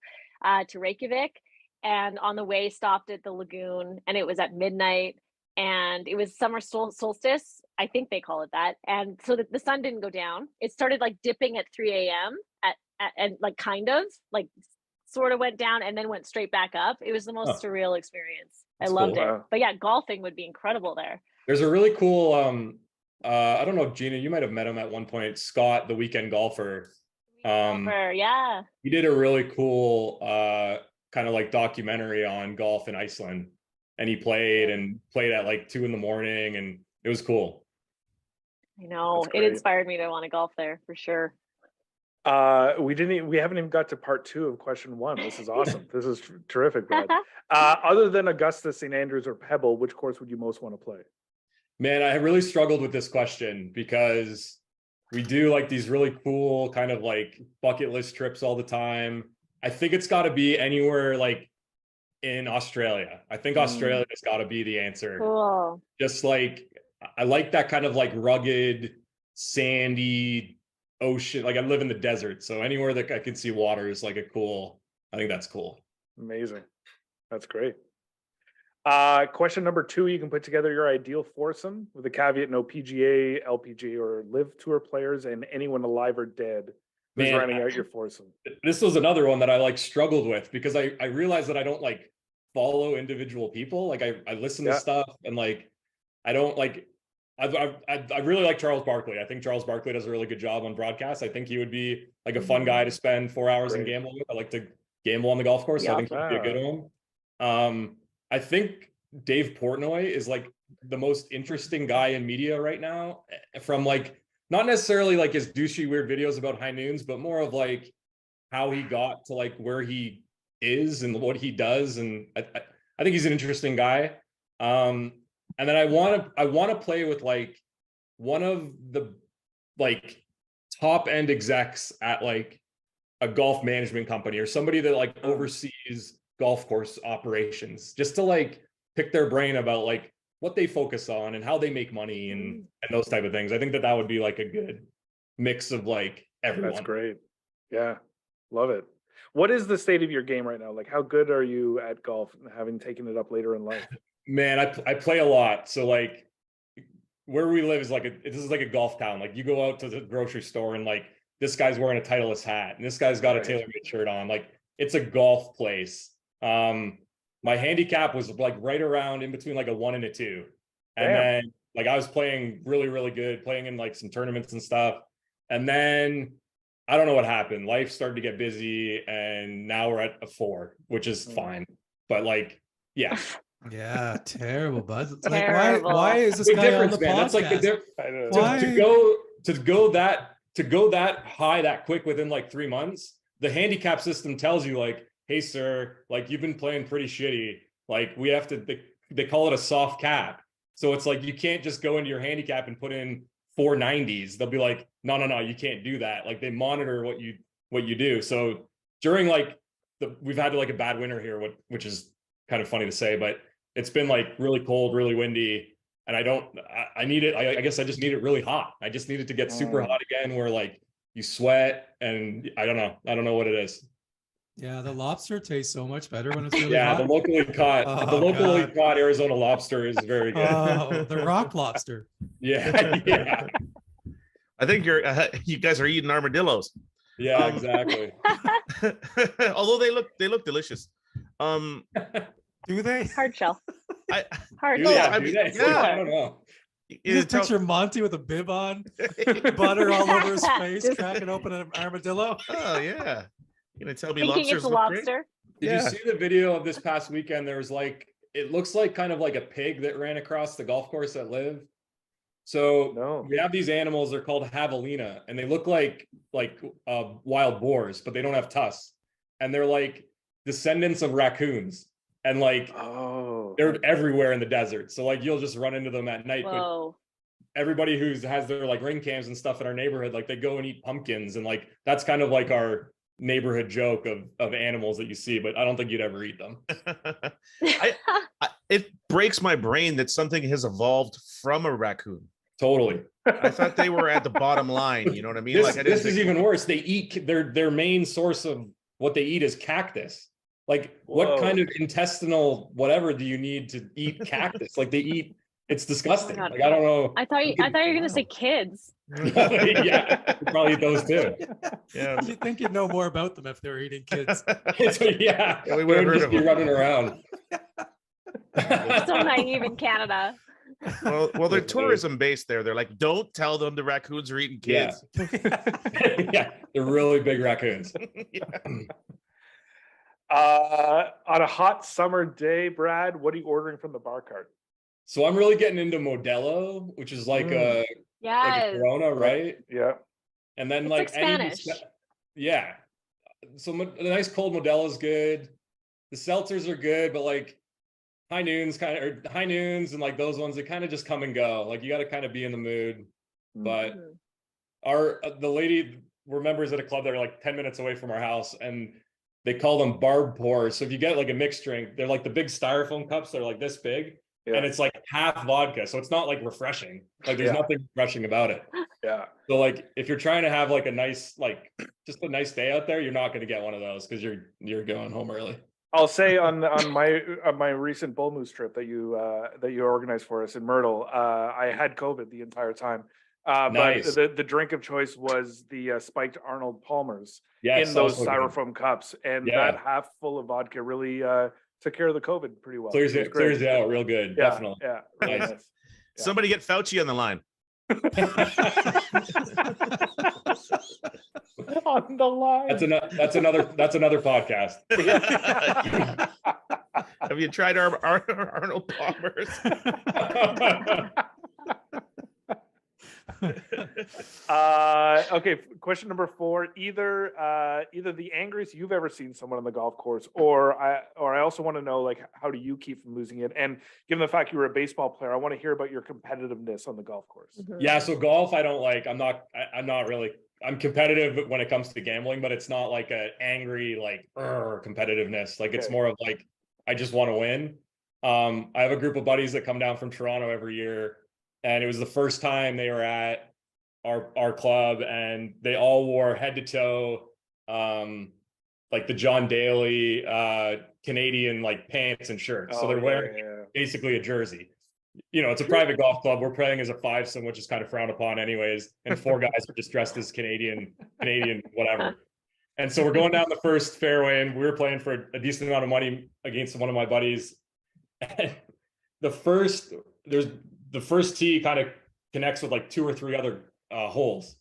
to Reykjavik, and on the way stopped at the lagoon, and it was at midnight, and it was summer solstice. I think they call it that, and so the sun didn't go down. It started like dipping at 3 a.m. and like kind of like sort of went down and then went straight back up. It was the most surreal experience. I That's loved cool. it. Wow. But yeah, golfing would be incredible there. There's a really cool I don't know if Gina, you might have met him at one point, Scott, the weekend golfer. Yeah. He did a really cool kind of like documentary on golf in Iceland. And he played at like 2 a.m, and it was cool. I know. That's It great. inspired me to want to golf there for sure. We haven't even got to part 2 of question 1. This is awesome. This is terrific, Brad. Other than Augusta, St. Andrews, or Pebble, which course would you most want to play? Man, I really struggled with this question because We do like these really cool kind of like bucket list trips all the time. I think it's got to be anywhere like in Australia. I think Australia has got to be the answer. Cool. Just like, I like that kind of like rugged, sandy ocean. Like I live in the desert, so anywhere that I can see water is like I think that's cool. Amazing. That's great. Question number 2, you can put together your ideal foursome with a caveat: no PGA, LPGA, or live tour players, and anyone alive or dead. Who's Man, running out your foursome? This was another one that I like struggled with because I realized that I don't like follow individual people. Like I listen to stuff and like I don't like I really like Charles Barkley. I think Charles Barkley does a really good job on broadcast. I think he would be like a fun guy to spend 4 hours and gamble with. I like to gamble on the golf course. So I think he'd be a good one. I think Dave Portnoy is like the most interesting guy in media right now, from like not necessarily like his douchey weird videos about high noons, but more of like how he got to like where he is and what he does. And I think he's an interesting guy. And then I want to play with like one of the like top end execs at like a golf management company or somebody that like oversees golf course operations, just to like pick their brain about like what they focus on and how they make money and those type of things. I think that would be like a good mix of like everyone. That's great. Yeah, love it. What is the state of your game right now? Like, how good are you at golf, having taken it up later in life? Man, I play a lot. So like where we live is like this is like a golf town. Like you go out to the grocery store and like this guy's wearing a Titleist hat and this guy's got a TaylorMade shirt on. Like it's a golf place. My handicap was like right around in between like a 1 and a 2. And then like I was playing really, really good, playing in like some tournaments and stuff. And then I don't know what happened. Life started to get busy and now we're at a 4, which is fine. But like, yeah. Yeah, terrible, bud. Terrible. Like, why is this guy on the podcast? That's like to go that high that quick within like 3 months. The handicap system tells you like, hey sir, like you've been playing pretty shitty. Like we have to. They call it a soft cap. So it's like you can't just go into your handicap and put in 490s. They'll be like, no, you can't do that. Like they monitor what you do. So during like we've had like a bad winter here, which is kind of funny to say, but it's been like really cold, really windy, and I need it. I guess I just need it really hot. I just need it to get super hot again, where like you sweat, and I don't know what it is. Yeah, the lobster tastes so much better when it's really hot. The locally caught Arizona lobster is very good. Oh, the rock lobster. Yeah. I think you guys are eating armadillos. Yeah, exactly. Although they look delicious. Do they? Hard shell. I don't know. You just picture Monty with a bib on, butter all over his face, cracking open an armadillo. Oh yeah. You're gonna tell me Thinking lobsters it's a look lobster. great? Did you see the video of this past weekend? There was like, it looks like kind of like a pig that ran across the golf course at Live. So we have these animals, they're called javelina, and they look like wild boars, but they don't have tusks. And they're like descendants of raccoons. And like, they're everywhere in the desert. So like, you'll just run into them at night. Whoa. But everybody who has their like ring cams and stuff in our neighborhood, like they go and eat pumpkins. And like, that's kind of like our neighborhood joke of animals that you see, but I don't think you'd ever eat them. It breaks my brain that something has evolved from a raccoon. Totally. I thought they were at the bottom line. You know what I mean? This is even worse. They eat their main source of what they eat is cactus. Like what kind of intestinal whatever do you need to eat cactus? Like they eat. It's disgusting. Like I don't know. I thought you were gonna say kids. Yeah, you probably eat those too. Yeah, you think you'd know more about them if they were eating kids? Yeah, we would have just be running around. So naive in Canada. Well, they're tourism based there. They're like, don't tell them the raccoons are eating kids. Yeah, they're really big raccoons. On a hot summer day, Brad, what are you ordering from the bar cart? So I'm really getting into Modelo, which is like a Corona, right? Yeah. And then it's like Spanish. Yeah. So the nice cold Modelo is good. The seltzers are good, but like high noons and like those ones, they kind of just come and go. Like you got to kind of be in the mood. But the lady, we're members at a club that are like 10 minutes away from our house, and they call them barb pours. So if you get like a mixed drink, they're like the big styrofoam cups. They're like this big, and it's like half vodka. So it's not like refreshing. Like there's nothing refreshing about it. Yeah. So like if you're trying to have like a nice, like just a nice day out there, you're not going to get one of those because you're going home early. I'll say on my recent bull moose trip that you organized for us in Myrtle, I had COVID the entire time. Nice. But the drink of choice was the spiked Arnold Palmers Yes, in those also good. styrofoam cups, and that half full of vodka really took care of the COVID pretty well. Clears it out real good. Yeah, Definitely. Yeah. Really Nice. nice. Yeah. Somebody get Fauci on the line. On the line. That's another podcast. Have you tried our Arnold Palmers? Okay, question number 4. Either the angriest you've ever seen someone on the golf course, or I also want to know, like, how do you keep from losing it? And given the fact you were a baseball player, I want to hear about your competitiveness on the golf course. Yeah, so golf, I don't like. I'm not really. I'm competitive when it comes to gambling, but it's not like an angry like competitiveness. Like it's more of like I just want to win. I have a group of buddies that come down from Toronto every year, and it was the first time they were at our club, and they all wore head to toe like the John Daly Canadian like pants and shirts. So they're wearing basically a jersey. You know, it's a private golf club. We're playing as a fivesome, which is kind of frowned upon anyways. And 4 guys are just dressed as Canadian whatever. And so we're going down the first fairway, and we were playing for a decent amount of money against one of my buddies. And the first tee kind of connects with like 2 or 3 other holes.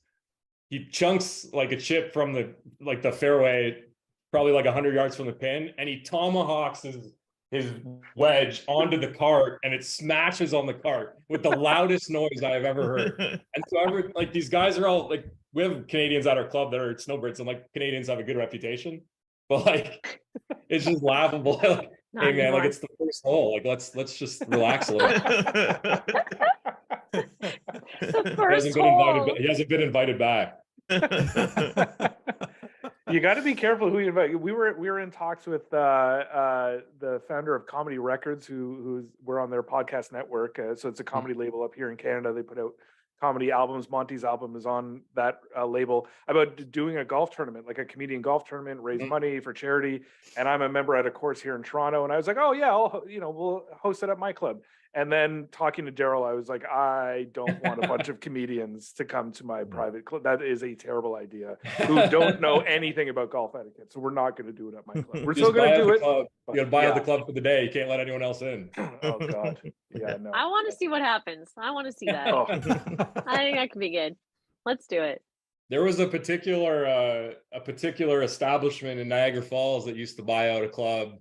He chunks like a chip from the fairway, probably like 100 yards from the pin, and he tomahawks his wedge onto the cart, and it smashes on the cart with the loudest noise I've ever heard. And so like these guys are all like, we have Canadians at our club that are snowbirds, and like Canadians have a good reputation, but like it's just laughable. Like, hey man, like it's the first hole. Like let's just relax a little. The first hole. He hasn't been invited back. You got to be careful who you invite. We were in talks with the founder of Comedy Records, we're on their podcast network. So it's a comedy label up here in Canada. They put out comedy albums. Monty's album is on that label, about doing a golf tournament, like a comedian golf tournament, raise money for charity. And I'm a member at a course here in Toronto, and I was like, oh yeah, we'll host it at my club. And then talking to Daryl, I was like, I don't want a bunch of comedians to come to my private club. That is a terrible idea. Who don't know anything about golf etiquette. So we're not going to do it at my club. We're still going to do it. You got to buy out the club for the day. You can't let anyone else in. Oh God. Yeah, no. I want to see what happens. I want to see that. I think that could be good. Let's do it. There was a particular establishment in Niagara Falls that used to buy out a club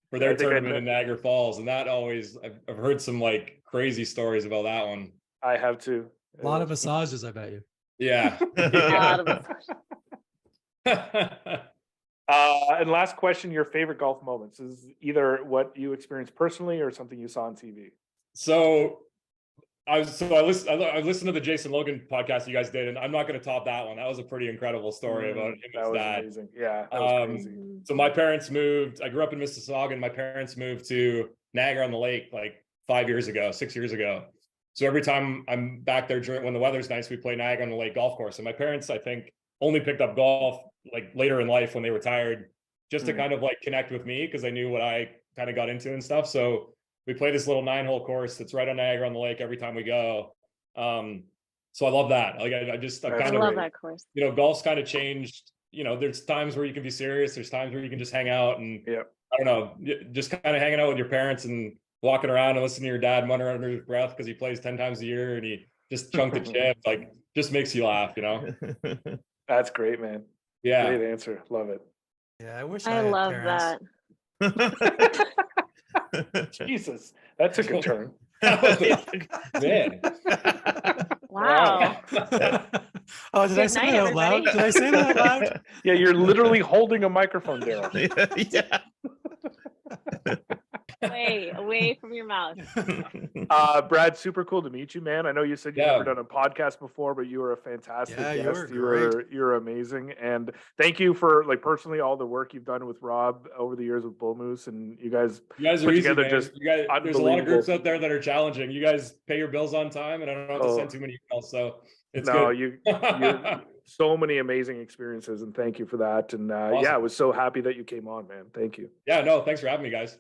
for their tournament in Niagara Falls, and that always I've heard some like crazy stories about that one. I have too. A lot of massages, I bet you. Yeah. A lot of and last question: your favorite golf moments is either what you experienced personally or something you saw on TV. So I listened to the Jason Logan podcast you guys did, and I'm not going to top that one. That was a pretty incredible story about him and his dad. Amazing. Yeah, that was crazy. So my parents moved. I grew up in Mississauga, and my parents moved to Niagara on the Lake like 6 years ago. So every time I'm back there when the weather's nice, we play Niagara on the Lake golf course. And my parents, I think, only picked up golf like later in life when they retired, just to kind of like connect with me, because they knew what I kind of got into and stuff. So we play this little 9-hole course that's right on Niagara on the Lake every time we go. So I love that. Like I love that course. Golf's kind of changed. There's times where you can be serious. There's times where you can just hang out and I don't know, just kind of hanging out with your parents and walking around and listening to your dad mutter under his breath because he plays 10 times a year and he just chunked a chip. Like, just makes you laugh, That's great, man. Yeah. Great answer. Love it. Yeah, I wish I love parents. that. Jesus, that took a turn. Man. Wow. Oh, did I say that out loud? Did I say that out loud? Yeah, you're literally holding a microphone, Daryl. Yeah. away from your mouth. Brad, super cool to meet you, man. I know you said you've never done a podcast before, but you were a fantastic Yeah, guest. you were great. You're amazing, and thank you for like personally all the work you've done with Rob over the years with Bull Moose, and you guys are put easy, together man. just You guys, there's a lot of groups unbelievable. out there that are challenging. You guys pay your bills on time, and I don't have to send too many emails, so it's good. you so many amazing experiences, and thank you for that. And Awesome. yeah, I was so happy that you came on, man. Thank you. Yeah, no, thanks for having me, guys.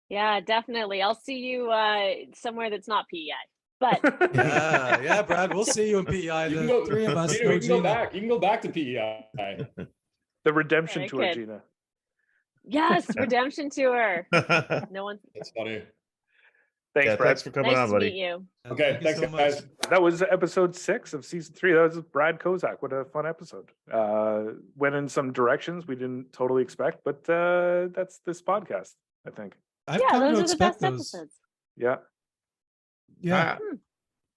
Yeah, definitely. I'll see you somewhere that's not PEI. But yeah, Brad, we'll see you in PEI. You The can go, three of us. Gina, No you can go Gina. back. You can go back to PEI. The redemption Very tour, good. Gina. yes, redemption tour. No one. That's funny. Thanks, Yeah, Brad. thanks for coming Nice on, to buddy. meet you. Okay, Thank you thanks, so much. guys. That was episode 6 of season 3. That was Brad Kozak. What a fun episode. Went in some directions we didn't totally expect, but that's this podcast, I think. I've Yeah, come to those are the expect best those. episodes. Yeah. Yeah.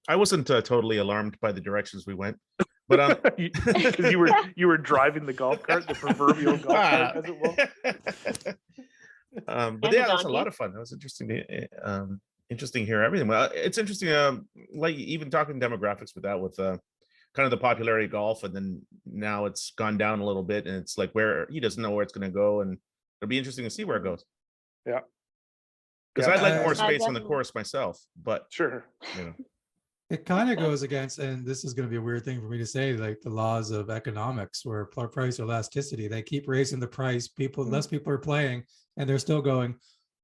I wasn't totally alarmed by the directions we went, but Because you were driving the golf cart, the proverbial golf cart, as it will. But And yeah, the it was a donkey. lot of fun. That was interesting to interesting to hear everything. Well, it's interesting, like even talking demographics with that, with kind of the popularity of golf, and then now it's gone down a little bit, and it's like where he doesn't know where it's going to go, and it'll be interesting to see where it goes. Yeah. Because Yeah, I'd like more I space on the definitely- course myself, but Sure. you know, It kind of goes against, and this is going to be a weird thing for me to say, like the laws of economics, where price elasticity. They keep raising the price. Less people are playing, and they're still going,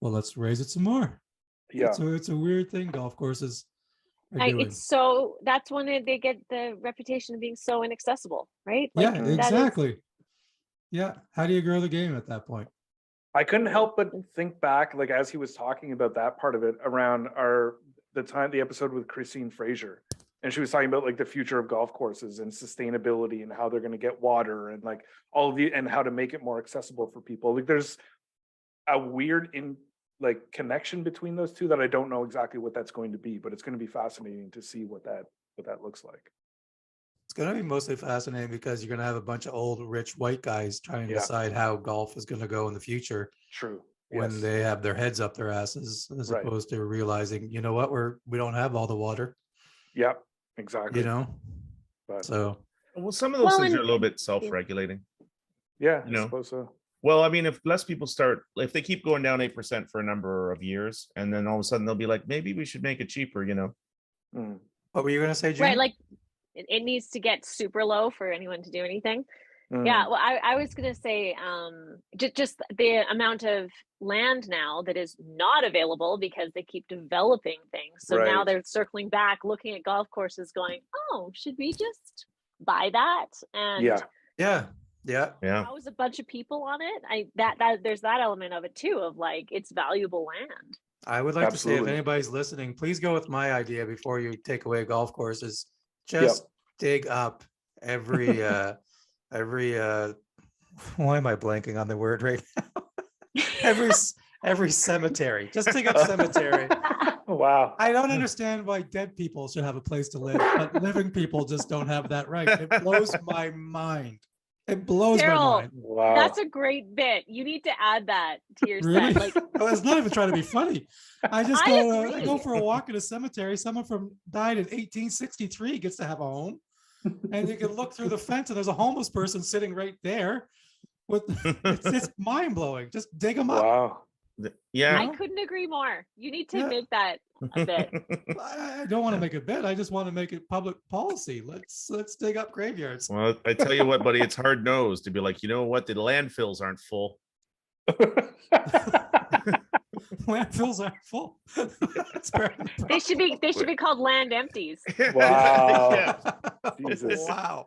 well, let's raise it some more. Yeah. So it's a weird thing golf courses are doing. It's so that's when they get the reputation of being so inaccessible, right? Yeah, that is- exactly. Yeah. How do you grow the game at that point? I couldn't help but think back, like as he was talking about that part of it, around the episode with Christine Fraser, and she was talking about like the future of golf courses and sustainability and how they're going to get water and like all of the and how to make it more accessible for people. Like there's a weird connection between those two that I don't know exactly what that's going to be, but it's going to be fascinating to see what that looks like. It's going to be mostly fascinating because you're going to have a bunch of old, rich white guys trying to decide how golf is going to go in the future. True. When Yes. they have their heads up their asses, as Right. opposed to realizing, you know what, we don't have all the water, Yeah, exactly. you know? But So well, some of those Well, things are a and- little bit self-regulating. yeah, you know. I suppose so. Well, I mean, if less people start, if they keep going down 8% for a number of years, and then all of a sudden they'll be like, maybe we should make it cheaper, you know? Mm. what were you going to say, Jim? right, like it needs to get super low for anyone to do anything. Mm. Yeah, well, I was gonna say, just the amount of land now that is not available because they keep developing things. So now Right. they're circling back, looking at golf courses, going, "Oh, should we just buy that and Yeah. Yeah. Yeah. house a bunch of people on it?" That there's that element of it too, of like it's valuable land. I would like to say, if Absolutely. anybody's listening, please go with my idea before you take away golf courses. Just dig up every why am I blanking on the word right now? every cemetery. Just dig up cemetery. Oh, wow. I don't understand why dead people should have a place to live, but living people just don't have that right. It blows my mind. It blows Daryl, my mind. Wow. That's a great bit. You need to add that to your Really? set. Like, I was not even trying to be funny. I just I go, agree. I go for a walk in a cemetery. Someone died in 1863 gets to have a home, and you can look through the fence, and there's a homeless person sitting right there. It's mind blowing. Just dig them up. Wow. Yeah. I couldn't agree more. You need to Yeah. make that a bit. I don't want to make a bet. I just want to make it public policy. Let's dig up graveyards. Well, I tell you what, buddy, it's hard nosed to be like, you know what? The landfills aren't full. Landfills are full. That's part of the They should be called land empties. Wow. Yeah. Jesus. Wow.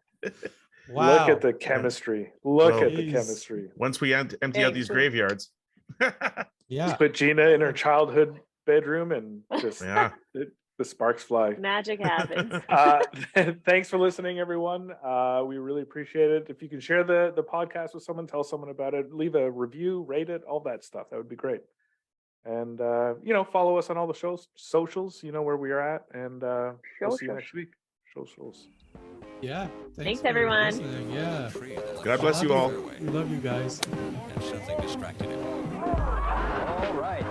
Look at the chemistry. Look Well, at the Jeez. chemistry. Once we empty out these graveyards. Yeah. Just put Gina in her childhood bedroom and just Yeah. the sparks fly. Magic happens. Thanks for listening, everyone. We really appreciate it. If you can share the podcast with someone, tell someone about it, leave a review, rate it, all that stuff. That would be great. And follow us on all the socials. You know where we are at. And we'll see you Socials. next week. Socials. Yeah. Thanks, for everyone. listening. Yeah. God bless you all. We love you guys. And something distracted him. All right.